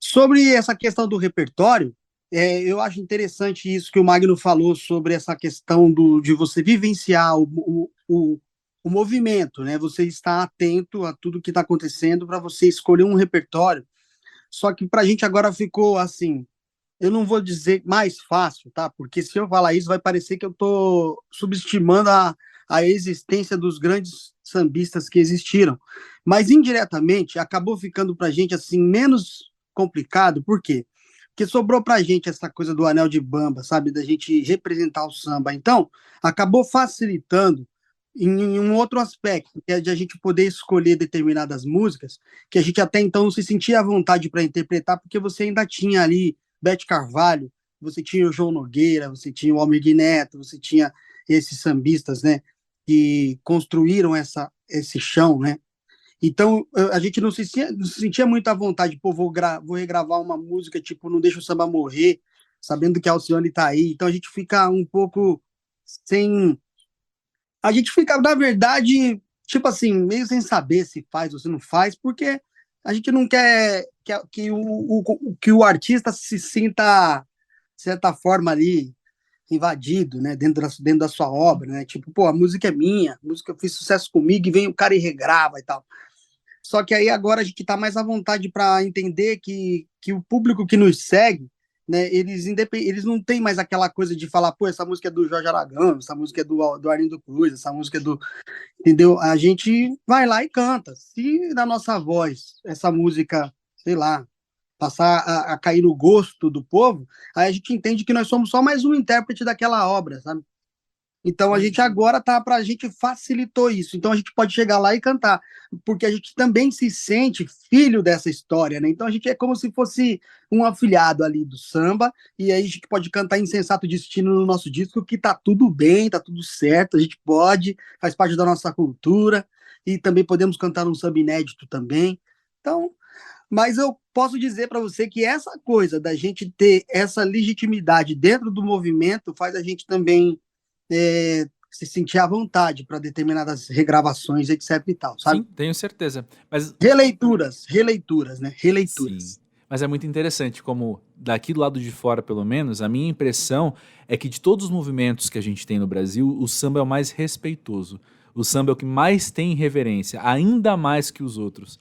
Sobre essa questão do repertório, eu acho interessante isso que o Magno falou sobre essa questão de você vivenciar o movimento, né? Você estar atento a tudo que está acontecendo para você escolher um repertório. Só que para a gente agora ficou assim, eu não vou dizer mais fácil, tá? Porque se eu falar isso, vai parecer que eu estou subestimando a existência dos grandes sambistas que existiram. Mas indiretamente acabou ficando para a gente assim menos complicado. Por quê? Porque sobrou para a gente essa coisa do anel de bamba, sabe? Da gente representar o samba. Então, acabou facilitando em um outro aspecto, que é de a gente poder escolher determinadas músicas que a gente até então não se sentia à vontade para interpretar, porque você ainda tinha ali Bete Carvalho, você tinha o João Nogueira, você tinha o Almir Neto, você tinha esses sambistas, né, que construíram esse chão, né? Então, a gente não se sentia muito à vontade, pô, vou regravar uma música, tipo, Não Deixa o Samba Morrer, sabendo que a Alcione tá aí. Então, a gente fica um pouco sem... A gente fica, na verdade, tipo assim, meio sem saber se faz ou se não faz, porque a gente não quer que o artista se sinta, de certa forma, ali, invadido, né, dentro da sua obra, né? Tipo, pô, a música é minha, a música fez sucesso comigo e vem o cara e regrava e tal. Só que aí agora a gente está mais à vontade para entender que o público que nos segue né? Eles não têm mais aquela coisa de falar, pô, essa música é do Jorge Aragão, essa música é do Arlindo Cruz, essa música é do... Entendeu? A gente vai lá e canta. Se na nossa voz essa música, sei lá, passar a cair no gosto do povo, aí a gente entende que nós somos só mais um intérprete daquela obra, sabe? Então a gente agora a gente facilitou isso. Então a gente pode chegar lá e cantar, porque a gente também se sente filho dessa história, né? Então a gente é como se fosse um afilhado ali do samba, e aí a gente pode cantar Insensato Destino no nosso disco, que tá tudo bem, tá tudo certo, a gente pode, faz parte da nossa cultura, e também podemos cantar um samba inédito também. Então, mas eu posso dizer para você que essa coisa da gente ter essa legitimidade dentro do movimento faz a gente também se sentir à vontade para determinadas regravações, etc e tal, sabe? Sim, tenho certeza. Mas Releituras, né? Releituras. sim. Mas é muito interessante como, daqui do lado de fora, pelo menos, a minha impressão é que de todos os movimentos que a gente tem no Brasil, o samba é o mais respeitoso. O samba é o que mais tem reverência, ainda mais que os outros.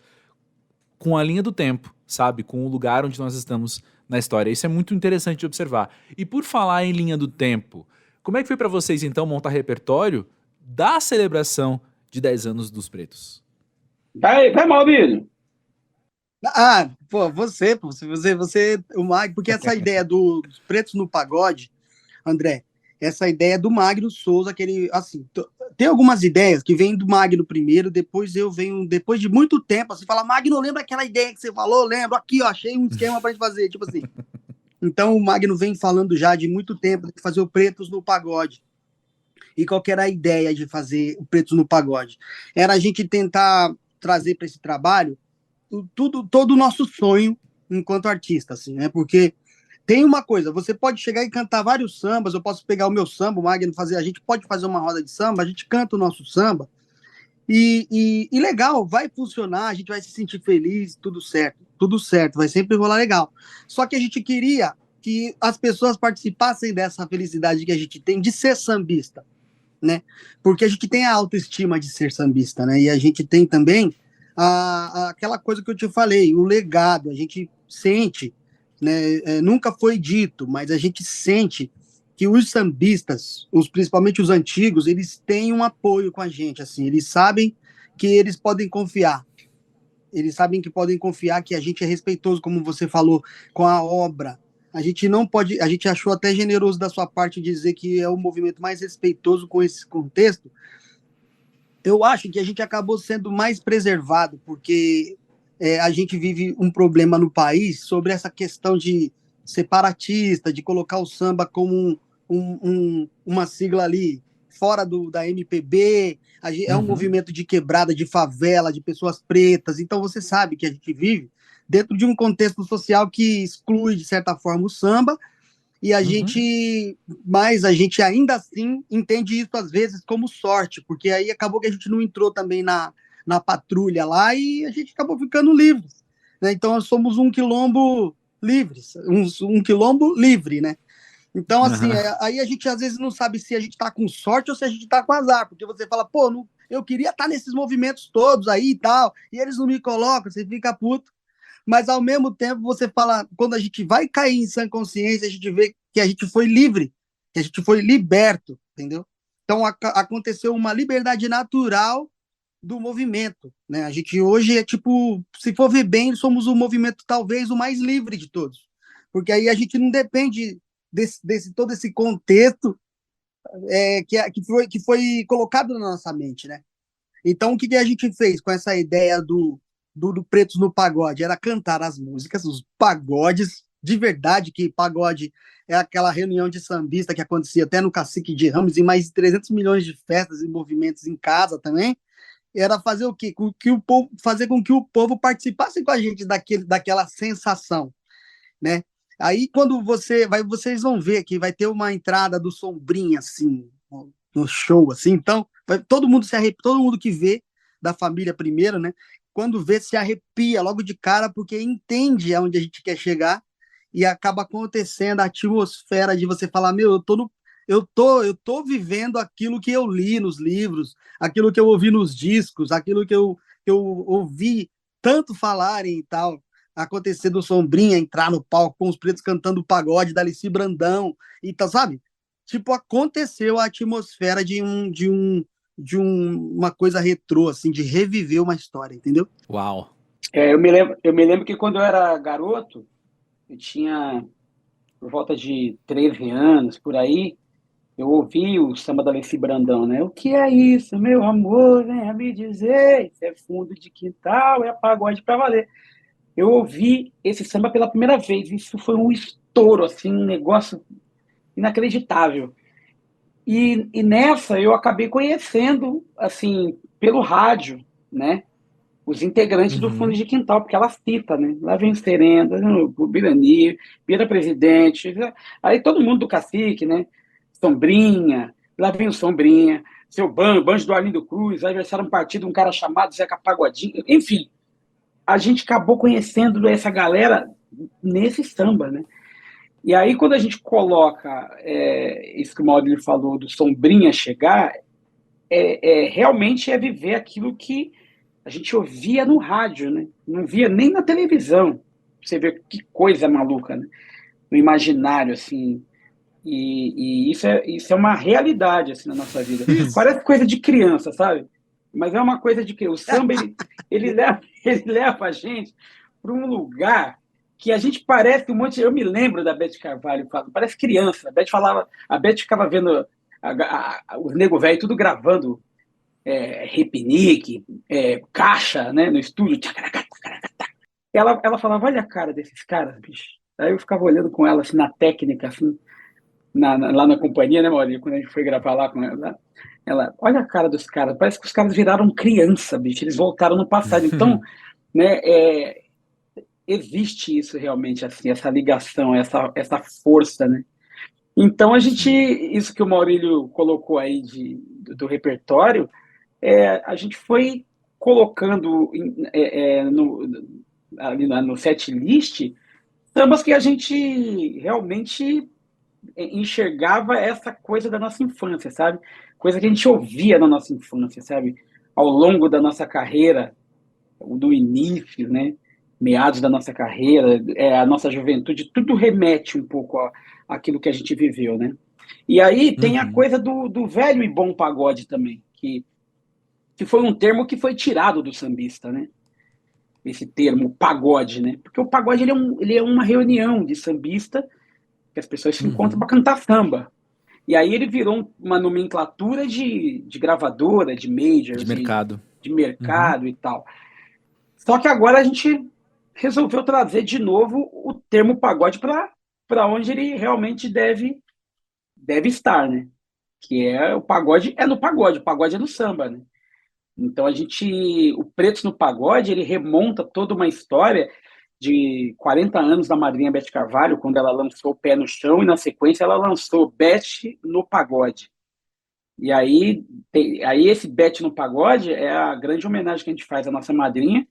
Com a linha do tempo, sabe? Com o lugar onde nós estamos na história. Isso é muito interessante de observar. E por falar em linha do tempo, como é que foi para vocês, então, montar repertório da celebração de 10 anos dos Pretos? Vai, Maurílio. Ah, pô, você, o Magno, porque essa ideia dos Pretos no Pagode, André, essa ideia do Magno Souza, que ele, assim, tem algumas ideias que vêm do Magno primeiro, depois eu venho, depois de muito tempo, assim, fala, Magno, lembra aquela ideia que você falou? Lembro, aqui, ó, achei um esquema pra gente fazer, tipo assim. Então o Magno vem falando já de muito tempo de fazer o Pretos no Pagode. E qual que era a ideia de fazer o Pretos no Pagode? Era a gente tentar trazer para esse trabalho todo o nosso sonho enquanto artista, assim, né? Porque tem uma coisa, você pode chegar e cantar vários sambas, eu posso pegar o meu samba, o Magno fazer, a gente pode fazer uma roda de samba, a gente canta o nosso samba, e legal, vai funcionar, a gente vai se sentir feliz, tudo certo, vai sempre rolar legal. Só que a gente queria que as pessoas participassem dessa felicidade que a gente tem de ser sambista, né? Porque a gente tem a autoestima de ser sambista, né? E a gente tem também aquela coisa que eu te falei, o legado, a gente sente, né? Nunca foi dito, mas a gente sente que os sambistas, principalmente os antigos, eles têm um apoio com a gente, assim, eles sabem que eles podem confiar. Eles sabem que podem confiar que a gente é respeitoso, como você falou, com a obra. A gente não pode, a gente achou até generoso da sua parte dizer que é o movimento mais respeitoso com esse contexto. Eu acho que a gente acabou sendo mais preservado, porque a gente vive um problema no país sobre essa questão de separatista, de colocar o samba como uma sigla ali fora da MPB, é um movimento de quebrada, de favela, de pessoas pretas, então você sabe que a gente vive dentro de um contexto social que exclui, de certa forma, o samba, e mas a gente ainda assim entende isso às vezes como sorte, porque aí acabou que a gente não entrou também na patrulha lá e a gente acabou ficando livre, né? Então nós somos um quilombo livres, um quilombo livre, né? Então, assim, aí a gente às vezes não sabe se a gente tá com sorte ou se a gente tá com azar, porque você fala, pô, não, eu queria estar nesses movimentos todos aí e tal, e eles não me colocam, você fica puto, mas ao mesmo tempo você fala, quando a gente vai cair em sã consciência, a gente vê que a gente foi livre, que a gente foi liberto, entendeu? Então aconteceu uma liberdade natural do movimento, né? A gente hoje é tipo, se for ver bem, somos o movimento talvez o mais livre de todos, porque aí a gente não depende desse todo esse contexto que foi colocado na nossa mente, né? Então, o que a gente fez com essa ideia do Pretos no Pagode? Era cantar as músicas, os pagodes, de verdade, que pagode é aquela reunião de sambista que acontecia até no Cacique de Ramos, e mais de 300 milhões de festas e movimentos em casa também. Era fazer o quê? Fazer com que o povo participasse com a gente daquela sensação, né? Aí, quando vocês vão ver que vai ter uma entrada do Sombrinha, assim, no show, assim, então, todo mundo que vê, da família primeiro, né, quando vê, se arrepia logo de cara, porque entende aonde a gente quer chegar, e acaba acontecendo a atmosfera de você falar, meu, eu tô vivendo aquilo que eu li nos livros, aquilo que eu ouvi nos discos, aquilo que eu ouvi tanto falarem e tal. acontecer do Sombrinha entrar no palco com os pretos cantando o pagode da Alice Brandão e tal, sabe? Tipo, aconteceu a atmosfera de uma coisa retrô, assim, de reviver uma história, entendeu? Uau. Eu me lembro que quando eu era garoto, eu tinha por volta de 13 anos, por aí, eu ouvi o samba da Alice Brandão, né? O que é isso, meu amor? Venha me dizer. Isso é fundo de quintal, é pagode pra valer. Eu ouvi esse samba pela primeira vez. Isso foi um estouro, assim, um negócio inacreditável. E nessa eu acabei conhecendo, assim, pelo rádio, né? Os integrantes do Fundo de Quintal, porque ela cita, né? Lá vem Serenda, o Birani, Bira Presidente, aí todo mundo do Cacique, né? Sombrinha, lá vem o Sombrinha, seu Banjo do Arlindo Cruz, aí vai um partido, um cara chamado Zeca Pagodinho, enfim, a gente acabou conhecendo essa galera nesse samba, né? E aí, quando a gente coloca isso que o Maurílio falou do Sombrinha chegar, realmente é viver aquilo que a gente ouvia no rádio, né? Não via nem na televisão. Você vê que coisa maluca, né? No imaginário, assim. E isso é uma realidade, assim, na nossa vida. Parece coisa de criança, sabe? Mas é uma coisa de que o samba, ele leva a gente para um lugar que a gente parece um monte... Eu me lembro da Beth Carvalho, parece criança. A Beth ficava vendo os nego velho tudo gravando repinique, caixa, né, no estúdio. Ela falava, olha a cara desses caras, bicho. Aí eu ficava olhando com ela, assim, na técnica, assim, lá na companhia, né, Maurício, quando a gente foi gravar lá com ela, olha a cara dos caras, parece que os caras viraram criança, bicho, eles voltaram no passado. Então, né, existe isso realmente, assim, essa ligação, essa força, né? Então, isso que o Maurílio colocou aí do repertório, a gente foi colocando ali no set list sambas que a gente realmente enxergava essa coisa da nossa infância, sabe? Coisa que a gente ouvia na nossa infância, sabe? Ao longo da nossa carreira, do início, né? Meados da nossa carreira, a nossa juventude, tudo remete um pouco àquilo que a gente viveu, né? E aí tem a coisa do velho e bom pagode também, que foi um termo que foi tirado do sambista, né? Esse termo pagode, né? Porque o pagode ele é uma reunião de sambista que as pessoas se encontram para cantar samba. E aí ele virou uma nomenclatura de gravadora, de majors, de mercado e tal. Só que agora a gente resolveu trazer de novo o termo pagode para onde ele realmente deve estar, né? Que o pagode no pagode, o pagode é no samba, né? Então o Pretos no Pagode, ele remonta toda uma história de 40 anos da madrinha Beth Carvalho, quando ela lançou o Pé no Chão, e na sequência ela lançou Beth no Pagode. E aí esse Beth no Pagode é a grande homenagem que a gente faz à nossa madrinha.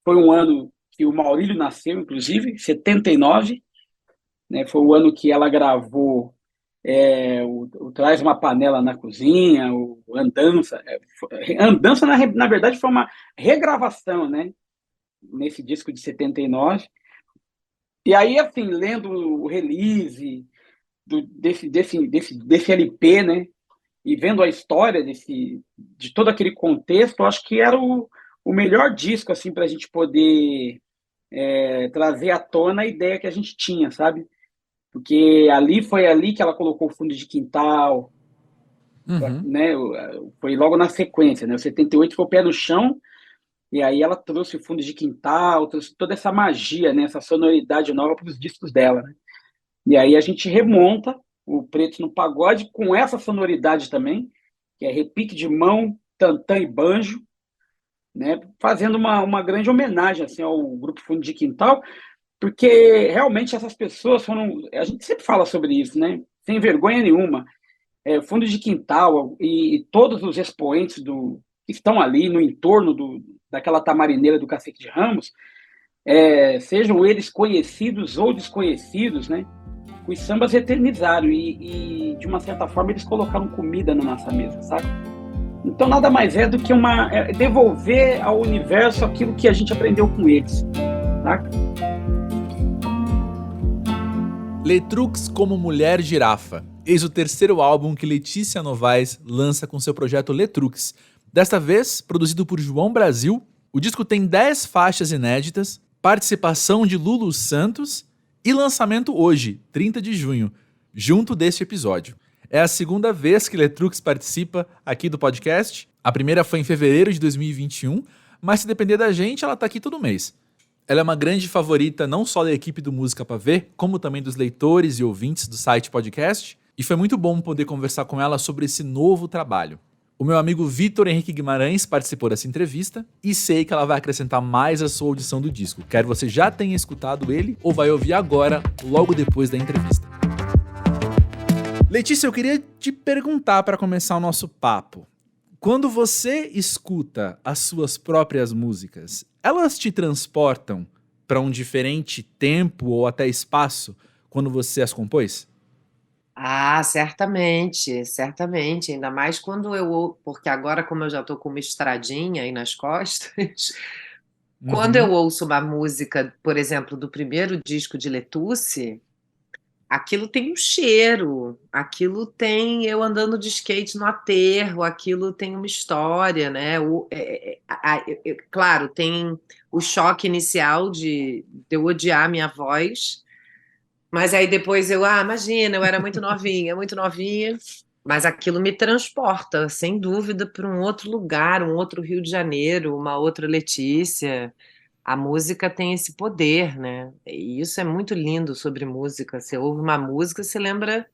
Foi um ano que o Maurílio nasceu, inclusive, 79, né? Foi o ano que ela gravou o Traz uma Panela na Cozinha, o Andança. Andança, na verdade, foi uma regravação, né? Nesse disco de 79. E aí, assim, lendo o release desse LP, né? E vendo a história de todo aquele contexto, eu acho que era o melhor disco, assim, para a gente poder trazer à tona a ideia que a gente tinha, sabe? Porque foi ali que ela colocou o Fundo de Quintal, né? Foi logo na sequência, né? O 78 foi o Pé no Chão, e aí ela trouxe o Fundo de Quintal, trouxe toda essa magia, né? Essa sonoridade nova para os discos dela, né? E aí a gente remonta o Preto no Pagode com essa sonoridade também, que é repique de mão, tantã e banjo, né? Fazendo uma grande homenagem assim, ao Grupo Fundo de Quintal, porque realmente essas pessoas foram... A gente sempre fala sobre isso, né? Sem vergonha nenhuma. Fundo de Quintal e todos os expoentes que estão ali no entorno daquela tamarineira do Cacique de Ramos, sejam eles conhecidos ou desconhecidos, né? Os sambas eternizaram e, de uma certa forma, eles colocaram comida na nossa mesa, sabe? Então, nada mais é do que devolver ao universo aquilo que a gente aprendeu com eles, tá? Letrux como Mulher Girafa. Eis o terceiro álbum que Letícia Novaes lança com seu projeto Letrux. Desta vez, produzido por João Brasil, o disco tem 10 faixas inéditas, participação de Lulu Santos e lançamento hoje, 30 de junho, junto deste episódio. É a segunda vez que Letrux participa aqui do podcast. A primeira foi em fevereiro de 2021, mas se depender da gente, ela tá aqui todo mês. Ela é uma grande favorita não só da equipe do Música Pra Ver, como também dos leitores e ouvintes do site podcast, e foi muito bom poder conversar com ela sobre esse novo trabalho. O meu amigo Vitor Henrique Guimarães participou dessa entrevista e sei que ela vai acrescentar mais à sua audição do disco, quer você já tenha escutado ele ou vai ouvir agora, logo depois da entrevista. Letícia, eu queria te perguntar para começar o nosso papo. Quando você escuta as suas próprias músicas, elas te transportam para um diferente tempo ou até espaço quando você as compôs? Ah, certamente, certamente. Ainda mais quando porque agora, como eu já estou com uma estradinha aí nas costas, quando eu ouço uma música, por exemplo, do primeiro disco de Letucci, aquilo tem um cheiro, aquilo tem eu andando de skate no aterro, aquilo tem uma história, né? Claro, tem o choque inicial de eu odiar minha voz, mas aí depois imagina, eu era muito novinha, mas aquilo me transporta, sem dúvida, para um outro lugar, um outro Rio de Janeiro, uma outra Letícia. A música tem esse poder, né? E isso é muito lindo sobre música. Você ouve uma música, você lembra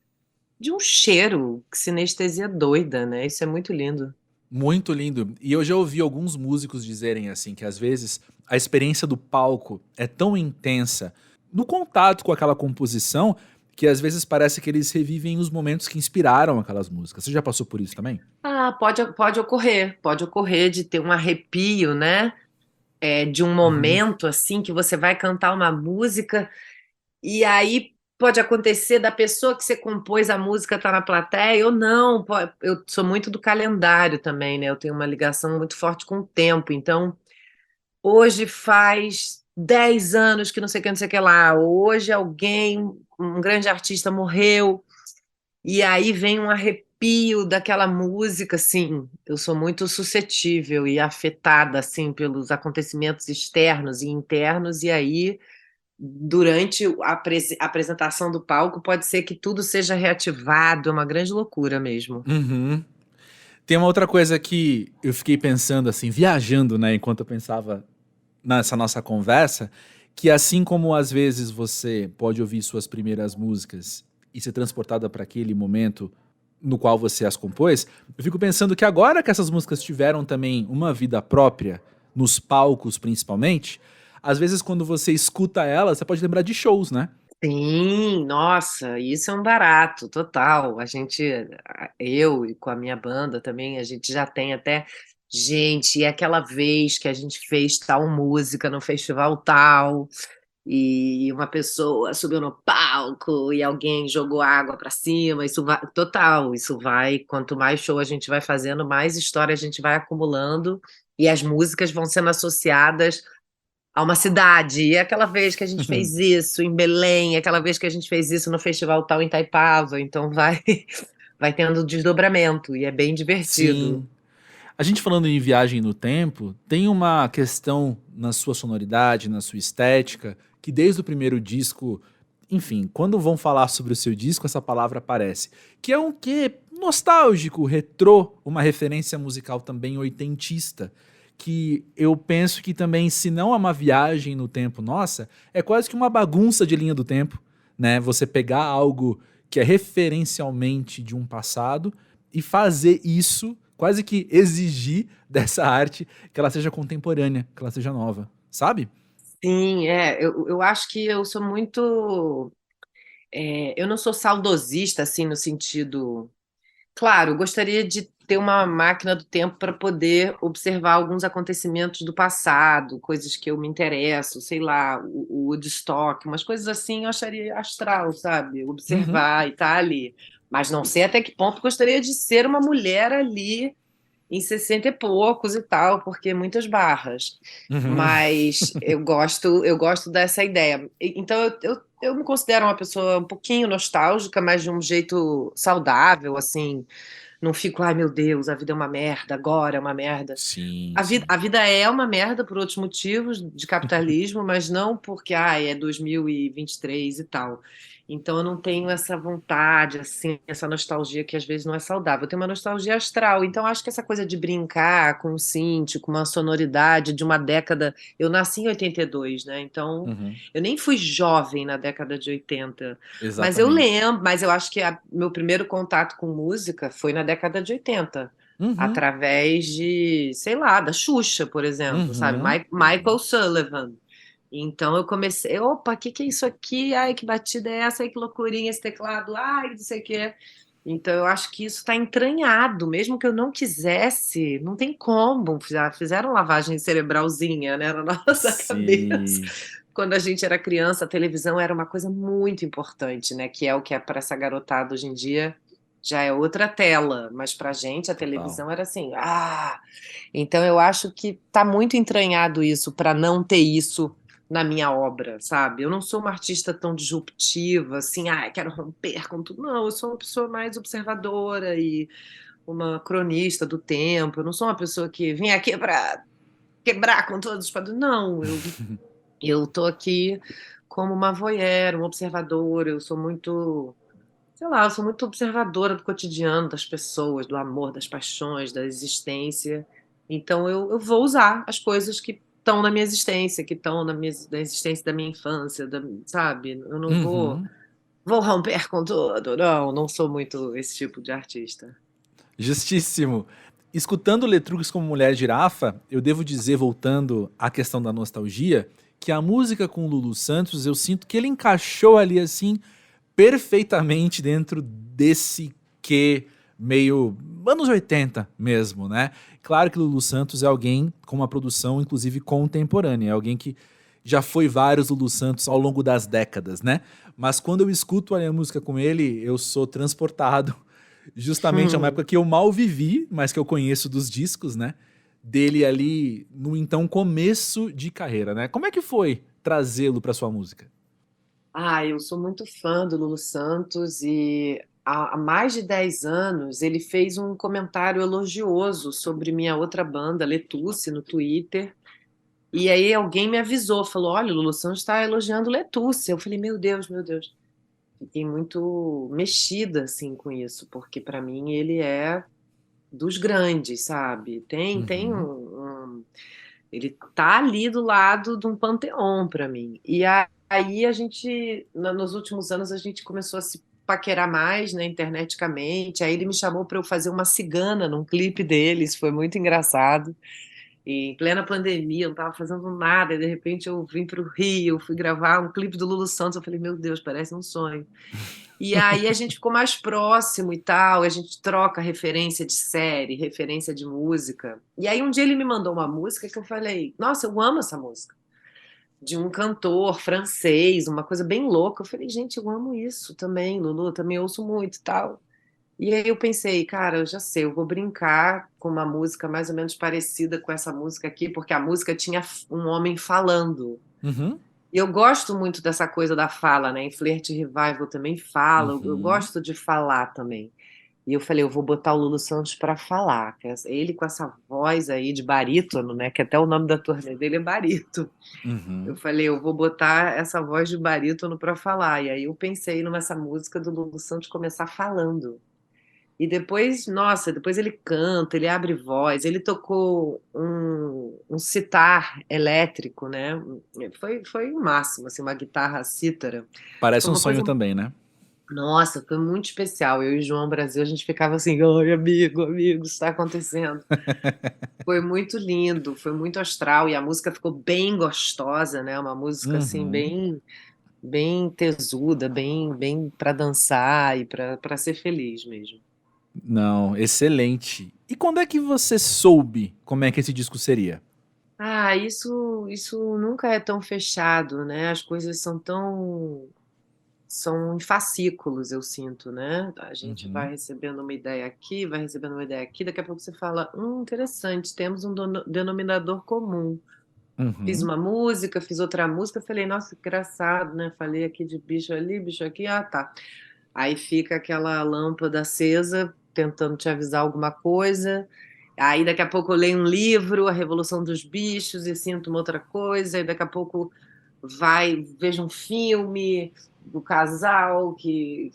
de um cheiro, que sinestesia doida, né? Isso é muito lindo. Muito lindo. E eu já ouvi alguns músicos dizerem assim que às vezes a experiência do palco é tão intensa no contato com aquela composição que às vezes parece que eles revivem os momentos que inspiraram aquelas músicas. Você já passou por isso também? Pode ocorrer de ter um arrepio, né? De um momento assim que você vai cantar uma música e aí pode acontecer da pessoa que você compôs a música estar na plateia ou não. Eu sou muito do calendário também, né? Eu tenho uma ligação muito forte com o tempo. Então, hoje faz 10 anos que não sei o que, não sei o que lá. Hoje um grande artista morreu e aí vem um arrepio daquela música, assim. Eu sou muito suscetível e afetada, assim, pelos acontecimentos externos e internos, e aí, durante a apresentação do palco, pode ser que tudo seja reativado, é uma grande loucura mesmo. Uhum. Tem uma outra coisa que eu fiquei pensando, assim, viajando, né, enquanto eu pensava nessa nossa conversa, que assim como às vezes você pode ouvir suas primeiras músicas e ser transportada para aquele momento no qual você as compôs, eu fico pensando que agora que essas músicas tiveram também uma vida própria, nos palcos principalmente, às vezes quando você escuta elas, você pode lembrar de shows, né? Sim, nossa, isso é um barato, total. Eu e com a minha banda também, a gente já tem até. Gente, e aquela vez que a gente fez tal música no festival tal, e uma pessoa subiu no palco e alguém jogou água para cima, isso vai, total, isso vai, quanto mais show a gente vai fazendo, mais história a gente vai acumulando, e as músicas vão sendo associadas a uma cidade. E aquela vez que a gente fez isso em Belém, aquela vez que a gente fez isso no festival tal em Itaipava, então vai tendo desdobramento e é bem divertido. Sim. A gente falando em viagem no tempo, tem uma questão na sua sonoridade, na sua estética, que desde o primeiro disco, enfim, quando vão falar sobre o seu disco, essa palavra aparece, que é um quê nostálgico, retrô, uma referência musical também oitentista, que eu penso que também, se não é uma viagem no tempo nossa, é quase que uma bagunça de linha do tempo, né? Você pegar algo que é referencialmente de um passado e fazer isso, quase que exigir dessa arte que ela seja contemporânea, que ela seja nova, sabe? Sim, eu acho que eu sou muito... eu não sou saudosista, assim, no sentido... Claro, eu gostaria de ter uma máquina do tempo para poder observar alguns acontecimentos do passado, coisas que eu me interesso, sei lá, o Woodstock, umas coisas assim eu acharia astral, sabe? Observar e estar ali. Mas não sei até que ponto gostaria de ser uma mulher ali em 60 e poucos e tal, porque muitas barras. Mas eu gosto dessa ideia. Então eu me considero uma pessoa um pouquinho nostálgica, mas de um jeito saudável, assim. Não fico, ai meu Deus, a vida é uma merda, agora é uma merda. Sim, A vida é uma merda por outros motivos de capitalismo, mas não porque é 2023 e tal. Então eu não tenho essa vontade, assim, essa nostalgia que às vezes não é saudável. Eu tenho uma nostalgia astral. Então acho que essa coisa de brincar com um synth, com uma sonoridade de uma década. Eu nasci em 82, né? Então Uhum, eu nem fui jovem na década de 80. Mas eu exatamente. lembro, mas eu acho que meu primeiro contato com música foi na década de 80 Uhum, através de, sei lá, da Xuxa, por exemplo, sabe? uhum, Michael Sullivan. Então eu comecei, opa, o que que é isso aqui? Ai, que batida é essa? Ai, que loucurinha esse teclado. Ai, não sei o quê. Então eu acho que isso está entranhado, mesmo que eu não quisesse, não tem como. Fizeram lavagem cerebralzinha, né, na nossa cabeça. sim, Quando a gente era criança, a televisão era uma coisa muito importante, né? Que é o que é para essa garotada hoje em dia já é outra tela, mas pra gente a total. televisão era assim, Então eu acho que tá muito entranhado isso para não ter isso na minha obra, sabe? Eu não sou uma artista tão disruptiva, assim, quero romper com tudo. Não, eu sou uma pessoa mais observadora e uma cronista do tempo. Eu não sou uma pessoa que vem aqui para quebrar com todos os padrões. Não, eu tô aqui como uma voyeur, uma observadora. Eu sou muito, sei lá, eu sou muito observadora do cotidiano, das pessoas, do amor, das paixões, da existência. Então eu vou usar as coisas que estão na minha existência, que estão na existência da minha infância, sabe? Eu não Uhum. vou romper com tudo. Não, não sou muito esse tipo de artista. Justíssimo. Escutando Letrux como Mulher Girafa, eu devo dizer, voltando à questão da nostalgia, que a música com o Lulu Santos, eu sinto que ele encaixou ali assim perfeitamente dentro desse que meio anos 80 mesmo, né? Claro que Lulu Santos é alguém com uma produção inclusive contemporânea, é alguém que já foi vários Lulu Santos ao longo das décadas, né? Mas quando eu escuto a música com ele, eu sou transportado justamente é uma época que eu mal vivi, mas que eu conheço dos discos, né? Dele ali no então começo de carreira, né? Como é que foi trazê-lo para sua música? Eu sou muito fã do Lulu Santos e há mais de 10 anos ele fez um comentário elogioso sobre minha outra banda, Letusse, no Twitter. E aí alguém me avisou, falou: olha, o Lulu Santos está elogiando Letusse. Eu falei: meu Deus, meu Deus. Fiquei muito mexida assim com isso, porque para mim ele é dos grandes, sabe? Tem Uhum, ele tá ali do lado de um panteão para mim. Aí a gente, nos últimos anos, a gente começou a se paquerar mais, né, interneticamente. Aí ele me chamou para eu fazer uma cigana num clipe deles, foi muito engraçado. E em plena pandemia, eu não estava fazendo nada, e de repente eu vim para o Rio, fui gravar um clipe do Lulu Santos, eu falei, meu Deus, parece um sonho. E aí a gente ficou mais próximo e tal, a gente troca referência de série, referência de música. E aí um dia ele me mandou uma música que eu falei, nossa, eu amo essa música. De um cantor francês, uma coisa bem louca. Eu falei, gente, eu amo isso também, Lulu, eu também ouço muito e tal. E aí eu pensei, cara, eu já sei, eu vou brincar com uma música mais ou menos parecida com essa música aqui, porque a música tinha um homem falando. uhum, E eu gosto muito dessa coisa da fala, né? Em Flerte Revival também fala, eu uhum, gosto de falar também. E eu falei, eu vou botar o Lulu Santos para falar. Ele com essa voz aí de barítono, né? Que até o nome da turnê dele é Barítono. Eu uhum. falei, eu vou botar essa voz de barítono para falar. E aí eu pensei nessa música do Lulu Santos começar falando. E depois, nossa, depois ele canta, ele abre voz, ele tocou um sitar elétrico, né? Foi o máximo, assim, uma guitarra cítara. Foi Parece um uma sonho coisa, também, né? nossa, foi muito especial. Eu e João Brasil, a gente ficava assim, oi, amigo, amigo, isso está acontecendo. Foi muito lindo, foi muito astral e a música ficou bem gostosa, né? Uma música assim Uhum. bem tesuda, bem para dançar e para ser feliz mesmo. Não, excelente. E quando é que você soube como é que esse disco seria? Isso nunca é tão fechado, né? As coisas são em fascículos, eu sinto, né? A gente vai Uhum, recebendo uma ideia aqui, vai recebendo uma ideia aqui, daqui a pouco você fala, interessante, temos um denominador comum. Fiz Uhum. uma música, fiz outra música, falei, nossa, que engraçado, né? Falei aqui de bicho ali, bicho aqui, ah, tá. Aí fica aquela lâmpada acesa, tentando te avisar alguma coisa. Aí daqui a pouco eu leio um livro, A Revolução dos Bichos, e sinto uma outra coisa. Aí daqui a pouco vejo um filme do casal que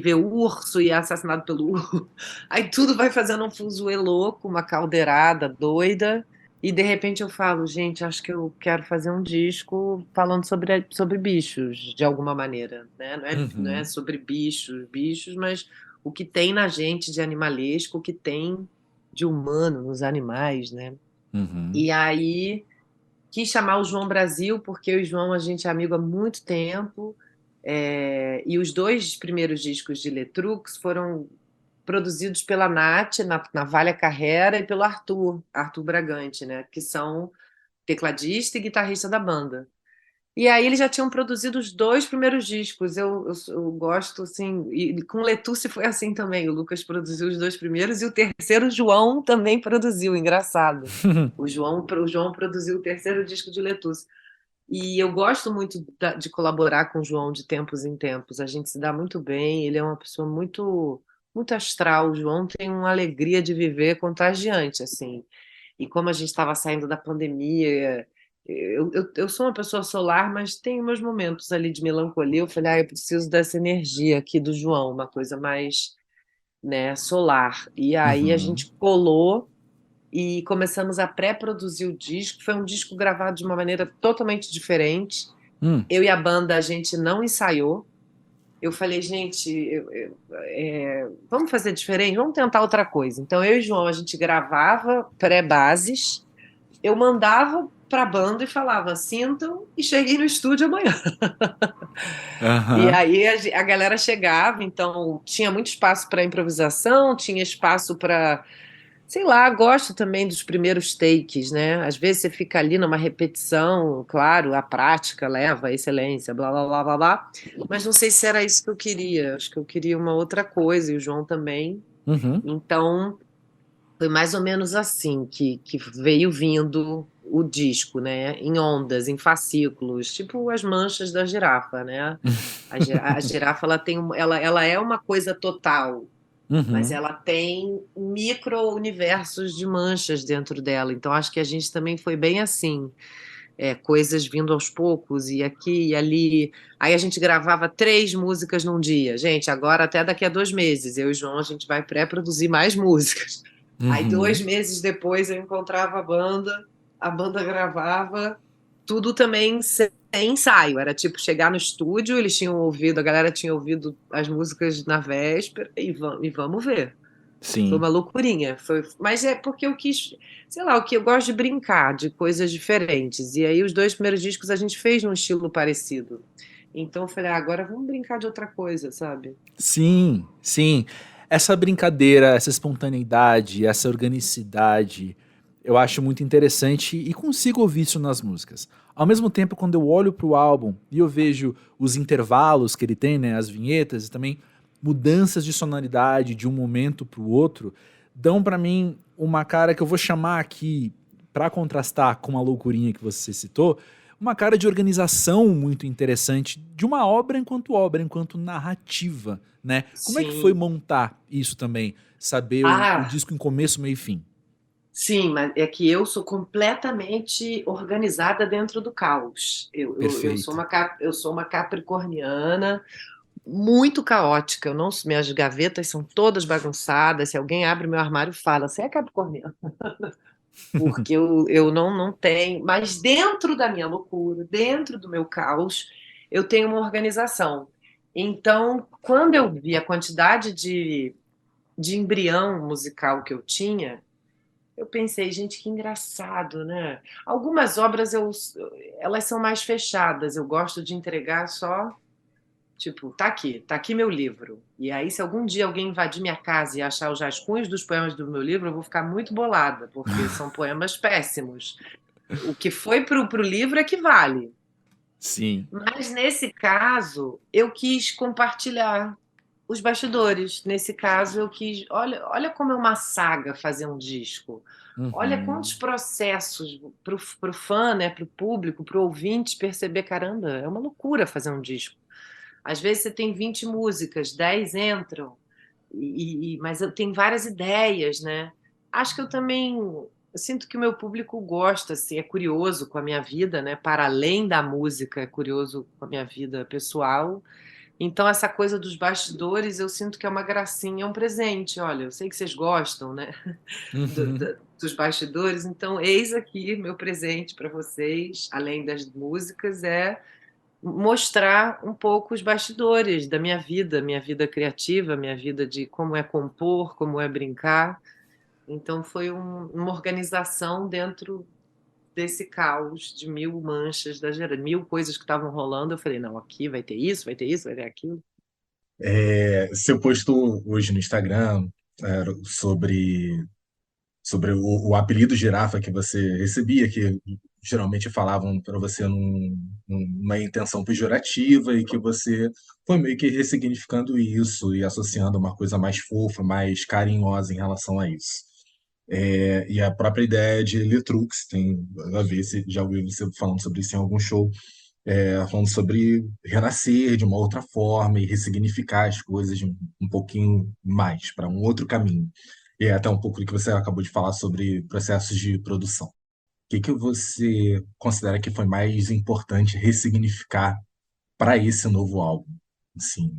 vê urso e é assassinado pelo urso. Aí tudo vai fazendo um fuzuê louco, uma caldeirada doida. E de repente eu falo, gente, acho que eu quero fazer um disco falando sobre bichos, de alguma maneira, né? Não é Uhum. sobre bichos, mas o que tem na gente de animalesco, o que tem de humano nos animais, né? Uhum. E aí quis chamar o João Brasil, porque eu e o João a gente é amigo há muito tempo, e os dois primeiros discos de Letrux foram produzidos pela Nath, na Valha Carrera, e pelo Arthur Bragante, né? Que são tecladista e guitarrista da banda. E aí eles já tinham produzido os dois primeiros discos. Eu gosto, assim, e com Letusse foi assim também. O Lucas produziu os dois primeiros e o terceiro o João também produziu, engraçado. O João produziu o terceiro disco de Letusse. E eu gosto muito de colaborar com o João de tempos em tempos. A gente se dá muito bem, ele é uma pessoa muito, muito astral. O João tem uma alegria de viver contagiante, assim. E como a gente estava saindo da pandemia, eu sou uma pessoa solar, mas tem meus momentos ali de melancolia. Eu falei, eu preciso dessa energia aqui do João, uma coisa mais, né, solar. E aí a Uhum. gente colou e começamos a pré-produzir o disco. Foi um disco gravado de uma maneira totalmente diferente. Hum. Eu e a banda, a gente não ensaiou. Eu falei, gente, vamos fazer diferente, vamos tentar outra coisa. Então, eu e o João, a gente gravava pré-bases, eu mandava para a banda e falava, sintam e cheguei no estúdio amanhã. E Aham. aí a galera chegava, então tinha muito espaço para improvisação, tinha espaço para, sei lá, gosto também dos primeiros takes, né? Às vezes você fica ali numa repetição, claro, a prática leva à excelência, blá blá blá blá blá, mas não sei se era isso que eu queria. Acho que eu queria uma outra coisa e o João também. Uhum. Então foi mais ou menos assim que veio vindo o disco, né? Em ondas, em fascículos, tipo as manchas da girafa, né? A girafa ela é uma coisa total, mas Uhum. ela tem micro-universos de manchas dentro dela. Então, acho que a gente também foi bem assim, coisas vindo aos poucos, e aqui e ali. Aí a gente gravava 3 músicas num dia. Gente, agora até daqui a 2 meses, eu e o João, a gente vai pré-produzir mais músicas. Aí, Uhum. 2 meses depois, eu encontrava a banda gravava, tudo também sem ensaio. Era tipo chegar no estúdio, eles tinham ouvido, a galera tinha ouvido as músicas na véspera, e vamos ver. Foi Sim. uma loucurinha. Mas é porque eu quis, sei lá, o que eu gosto de brincar, de coisas diferentes. E aí os 2 primeiros discos a gente fez num estilo parecido. Então eu falei, agora vamos brincar de outra coisa, sabe? Sim, sim. Essa brincadeira, essa espontaneidade, essa organicidade, eu acho muito interessante e consigo ouvir isso nas músicas. Ao mesmo tempo, quando eu olho pro álbum e eu vejo os intervalos que ele tem, né, as vinhetas e também mudanças de sonoridade de um momento pro outro, dão pra mim uma cara que eu vou chamar aqui pra contrastar com a loucurinha que você citou, uma cara de organização muito interessante de uma obra, enquanto narrativa, né? Como é que foi Sim. montar isso também? Saber o Ah, disco em começo, meio e fim. sim, mas é que eu sou completamente organizada dentro do caos. Eu sou Perfeito. uma capricorniana muito caótica. Eu não, minhas gavetas são todas bagunçadas. Se alguém abre meu armário, fala, você é capricorniana? Porque eu não tenho. Mas dentro da minha loucura, dentro do meu caos, eu tenho uma organização. Então, quando eu vi a quantidade de embrião musical que eu tinha, eu pensei, gente, que engraçado, né? Algumas obras elas são mais fechadas. Eu gosto de entregar só, tipo, tá aqui meu livro. E aí, se algum dia alguém invadir minha casa e achar os rascunhos dos poemas do meu livro, eu vou ficar muito bolada, porque são poemas péssimos. O que foi pro livro é que vale. Sim. Mas nesse caso, eu quis compartilhar os bastidores. Nesse caso, eu quis. Olha como é uma saga fazer um disco. Olha quantos processos para o fã, né, para o público, para o ouvinte perceber, caramba, é uma loucura fazer um disco. Às vezes você tem 20 músicas, 10 entram, mas eu tenho várias ideias, né? Acho que eu também eu sinto que o meu público gosta, assim, é curioso com a minha vida, né? Para além da música, é curioso com a minha vida pessoal. Então, essa coisa dos bastidores, eu sinto que é uma gracinha, é um presente. Olha, eu sei que vocês gostam, né? Dos bastidores, então, eis aqui meu presente para vocês, além das músicas, é mostrar um pouco os bastidores da minha vida criativa, minha vida de como é compor, como é brincar. Então, foi uma organização dentro desse caos de mil manchas da geração, mil coisas que estavam rolando. Eu falei, não, aqui vai ter isso, vai ter isso, vai ter aquilo. Você postou hoje no Instagram sobre o apelido girafa que você recebia, que geralmente falavam para você numa intenção pejorativa e que você foi meio que ressignificando isso e associando uma coisa mais fofa, mais carinhosa em relação a isso. E a própria ideia de Letrux tem a ver, você já ouviu você falando sobre isso em algum show, falando sobre renascer de uma outra forma e ressignificar as coisas um pouquinho mais, para um outro caminho. E até um pouco do que você acabou de falar sobre processos de produção. O que você considera que foi mais importante ressignificar para esse novo álbum? Assim,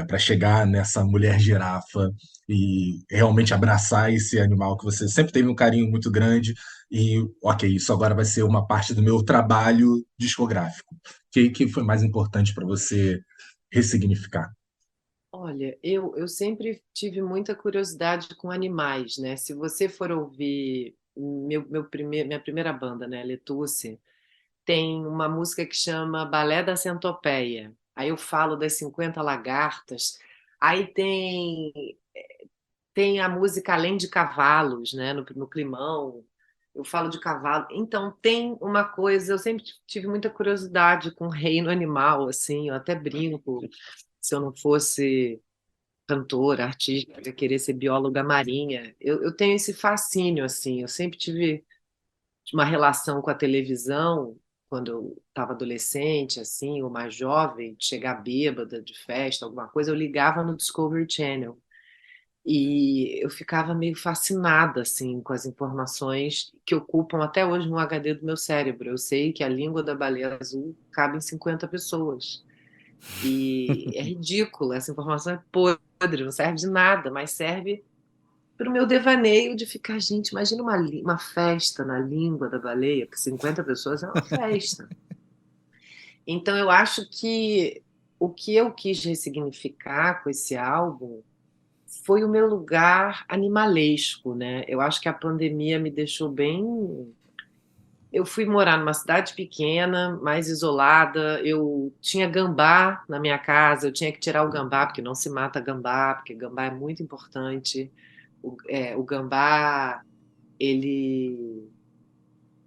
para chegar nessa mulher girafa e realmente abraçar esse animal que você sempre teve um carinho muito grande e, ok, isso agora vai ser uma parte do meu trabalho discográfico. O que foi mais importante para você ressignificar? Olha, eu sempre tive muita curiosidade com animais, né? Se você for ouvir minha primeira banda, né, Letusse, tem uma música que chama Balé da Centopeia. Aí eu falo das 50 lagartas. Aí tem a música Além de Cavalos, né, no Climão. Eu falo de cavalo. Então tem uma coisa, eu sempre tive muita curiosidade com o reino animal, assim, eu até brinco, se eu não fosse cantora, artista, eu ia querer ser bióloga marinha. Eu tenho esse fascínio, assim, eu sempre tive uma relação com a televisão, quando eu estava adolescente, assim, ou mais jovem, de chegar bêbada de festa, alguma coisa, eu ligava no Discovery Channel. E eu ficava meio fascinada, assim, com as informações que ocupam até hoje no HD do meu cérebro. Eu sei que a língua da baleia azul cabe em 50 pessoas. E é ridículo, essa informação é podre, não serve de nada, mas serve para o meu devaneio de ficar, gente, imagina uma festa na língua da baleia, porque 50 pessoas é uma festa. Então eu acho que o que eu quis ressignificar com esse álbum foi o meu lugar animalesco, né? Eu acho que a pandemia me deixou bem. Eu fui morar numa cidade pequena, mais isolada. Eu tinha gambá na minha casa, eu tinha que tirar o gambá, porque não se mata gambá, porque gambá é muito importante. O gambá, ele.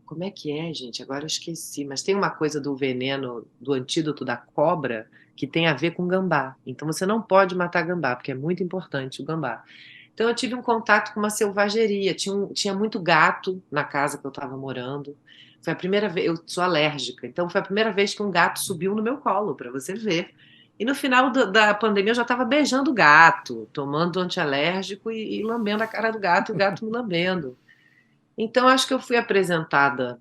Como é que é, gente? Agora eu esqueci, mas tem uma coisa do veneno, do antídoto da cobra, que tem a ver com gambá. Então você não pode matar gambá, porque é muito importante o gambá. Então eu tive um contato com uma selvageria. Tinha muito gato na casa que eu estava morando. Foi a primeira vez, eu sou alérgica, então foi a primeira vez que um gato subiu no meu colo, para você ver. E no final da pandemia eu já estava beijando o gato, tomando antialérgico e lambendo a cara do gato, e o gato me lambendo. Então acho que eu fui apresentada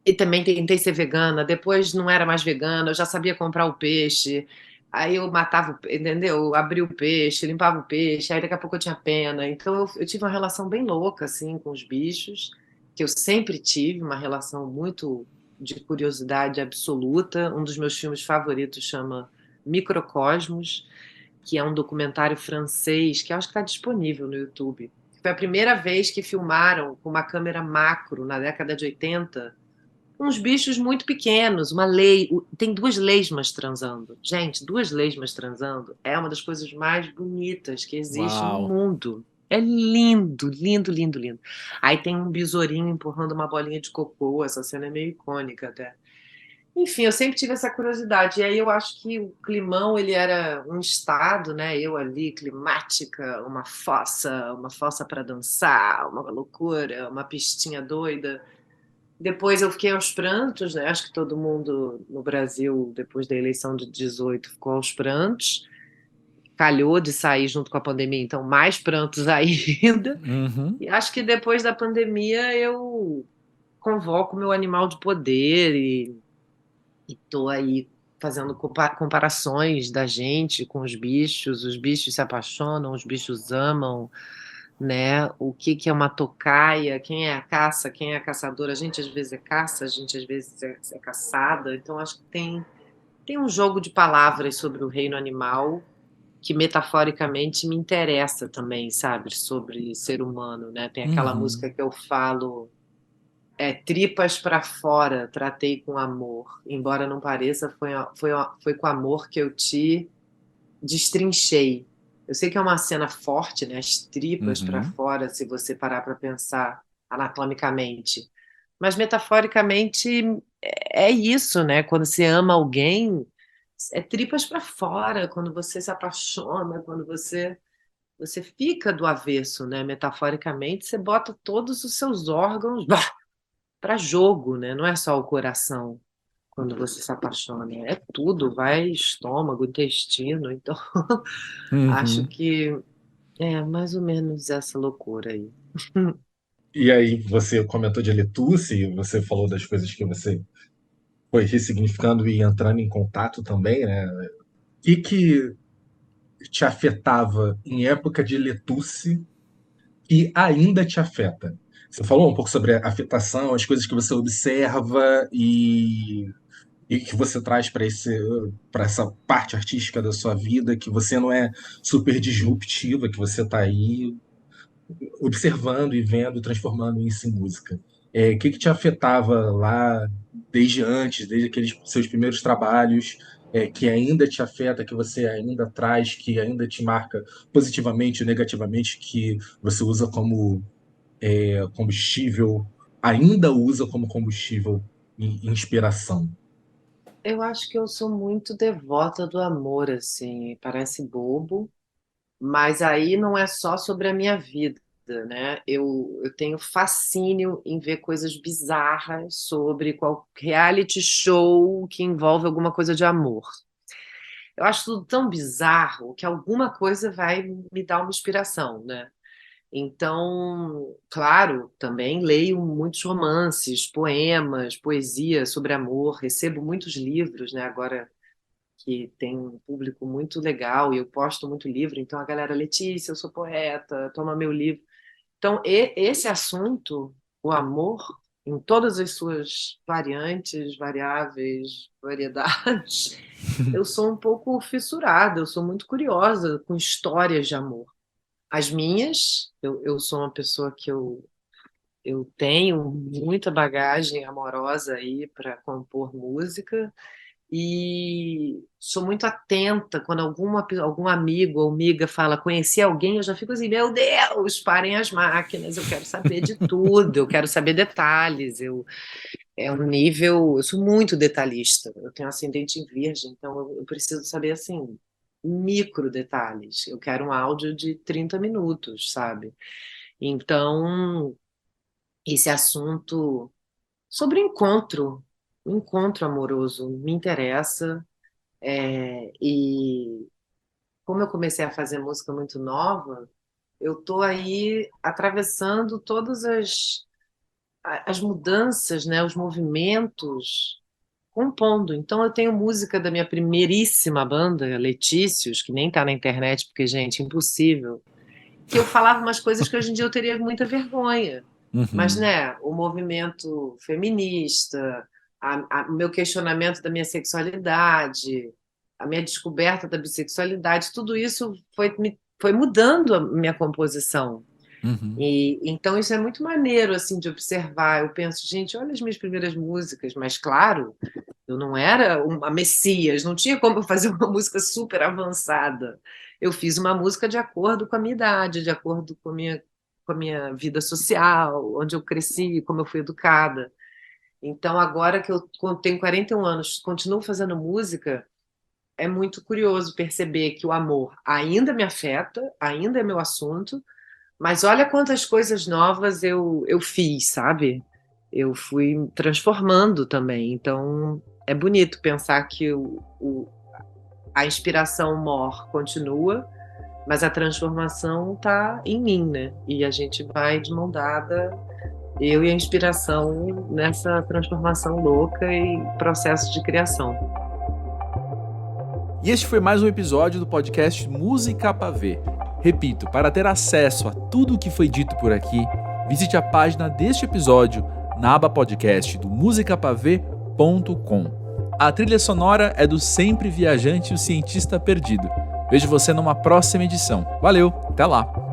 e também tentei ser vegana, depois não era mais vegana, eu já sabia comprar o peixe, aí eu matava, entendeu? Eu abria o peixe, limpava o peixe, aí daqui a pouco eu tinha pena. Então eu tive uma relação bem louca, assim, com os bichos, que eu sempre tive, uma relação muito de curiosidade absoluta. Um dos meus filmes favoritos chama Microcosmos, que é um documentário francês, que eu acho que está disponível no YouTube. Foi a primeira vez que filmaram com uma câmera macro, na década de 80, uns bichos muito pequenos, uma lei. Tem duas lesmas transando. Gente, duas lesmas transando é uma das coisas mais bonitas que existe no Uau. mundo. É lindo, lindo, lindo, lindo. Aí tem um besourinho empurrando uma bolinha de cocô, essa cena é meio icônica até. Enfim, eu sempre tive essa curiosidade. E aí eu acho que o Climão, ele era um estado, né? Eu ali, climática, uma fossa para dançar, uma loucura, uma pistinha doida. Depois eu fiquei aos prantos, né? Acho que todo mundo no Brasil, depois da eleição de 18, ficou aos prantos. Calhou de sair junto com a pandemia, então mais prantos ainda. Uhum. E acho que depois da pandemia eu convoco meu animal de poder e estou aí fazendo comparações da gente com os bichos se apaixonam, os bichos amam, né? O que que é uma tocaia, quem é a caça, quem é a caçadora. A gente às vezes é caça, a gente às vezes é caçada. Então acho que tem um jogo de palavras sobre o reino animal que metaforicamente me interessa também, sabe? Sobre ser humano, né? Tem aquela Uhum. música que eu falo, tripas para fora, tratei com amor. Embora não pareça, foi com amor que eu te destrinchei. Eu sei que é uma cena forte, né? As tripas para Uhum. fora, se você parar para pensar anatomicamente. Mas metaforicamente é isso, né? Quando você ama alguém, é tripas para fora. Quando você se apaixona, quando você fica do avesso, né? Metaforicamente, você bota todos os seus órgãos para jogo, né? Não é só o coração quando você se apaixona, é tudo, vai estômago, intestino. Então, acho Uhum. que é mais ou menos essa loucura aí. E aí, você comentou de Letusse, você falou das coisas que você foi ressignificando e entrando em contato também, né? O que te afetava em época de Letusse e ainda te afeta? Você falou um pouco sobre a afetação, as coisas que você observa e que você traz para essa parte artística da sua vida, que você não é super disruptiva, que você está aí observando e vendo, transformando isso em música. O que te afetava lá desde antes, desde aqueles seus primeiros trabalhos, que ainda te afeta, que você ainda traz, que ainda te marca positivamente ou negativamente, que você usa como combustível, ainda usa como combustível e inspiração? Eu acho que eu sou muito devota do amor, assim, parece bobo, mas aí não é só sobre a minha vida, né? Eu tenho fascínio em ver coisas bizarras sobre qual reality show que envolve alguma coisa de amor. Eu acho tudo tão bizarro que alguma coisa vai me dar uma inspiração, né? Então, claro, também leio muitos romances, poemas, poesia sobre amor, recebo muitos livros, né? Agora que tem um público muito legal e eu posto muito livro, então a galera, Letícia, eu sou poeta, toma meu livro. Então, esse assunto, o amor, em todas as suas variantes, variáveis, variedades, eu sou um pouco fissurada, eu sou muito curiosa com histórias de amor. As minhas, eu sou uma pessoa que eu tenho muita bagagem amorosa aí para compor música, e sou muito atenta quando algum amigo ou amiga fala conheci alguém, eu já fico assim, meu Deus, parem as máquinas, eu quero saber de tudo, eu quero saber detalhes, é um nível, eu sou muito detalhista, eu tenho ascendente em virgem, então eu preciso saber assim, micro detalhes, eu quero um áudio de 30 minutos, sabe? Então, esse assunto sobre o encontro amoroso me interessa. E como eu comecei a fazer música muito nova, eu tô aí atravessando todas as mudanças, né, os movimentos, compondo. Então eu tenho música da minha primeiríssima banda, Letícios, que nem tá na internet, porque, gente, impossível, que eu falava umas coisas que hoje em dia eu teria muita vergonha. Mas, Uhum. né, o movimento feminista, o meu questionamento da minha sexualidade, a minha descoberta da bissexualidade, tudo isso foi mudando a minha composição. Uhum. E então isso é muito maneiro assim de observar. Eu penso, gente, olha as minhas primeiras músicas, mas claro, eu não era uma Messias, não tinha como eu fazer uma música super avançada. Eu fiz uma música de acordo com a minha idade, de acordo com a minha vida social, onde eu cresci, como eu fui educada. Então, agora que eu tenho 41 anos, continuo fazendo música, é muito curioso perceber que o amor ainda me afeta, ainda é meu assunto, mas olha quantas coisas novas eu fiz, sabe? Eu fui transformando também. Então, é bonito pensar que a inspiração mor continua, mas a transformação está em mim, né? E a gente vai de mão dada, eu e a inspiração, nessa transformação louca e processo de criação. E este foi mais um episódio do podcast Música Pavê. Repito, para ter acesso a tudo o que foi dito por aqui, visite a página deste episódio na aba podcast do musicapavê.com. A trilha sonora é do Sempre Viajante e o Cientista Perdido. Vejo você numa próxima edição. Valeu, até lá!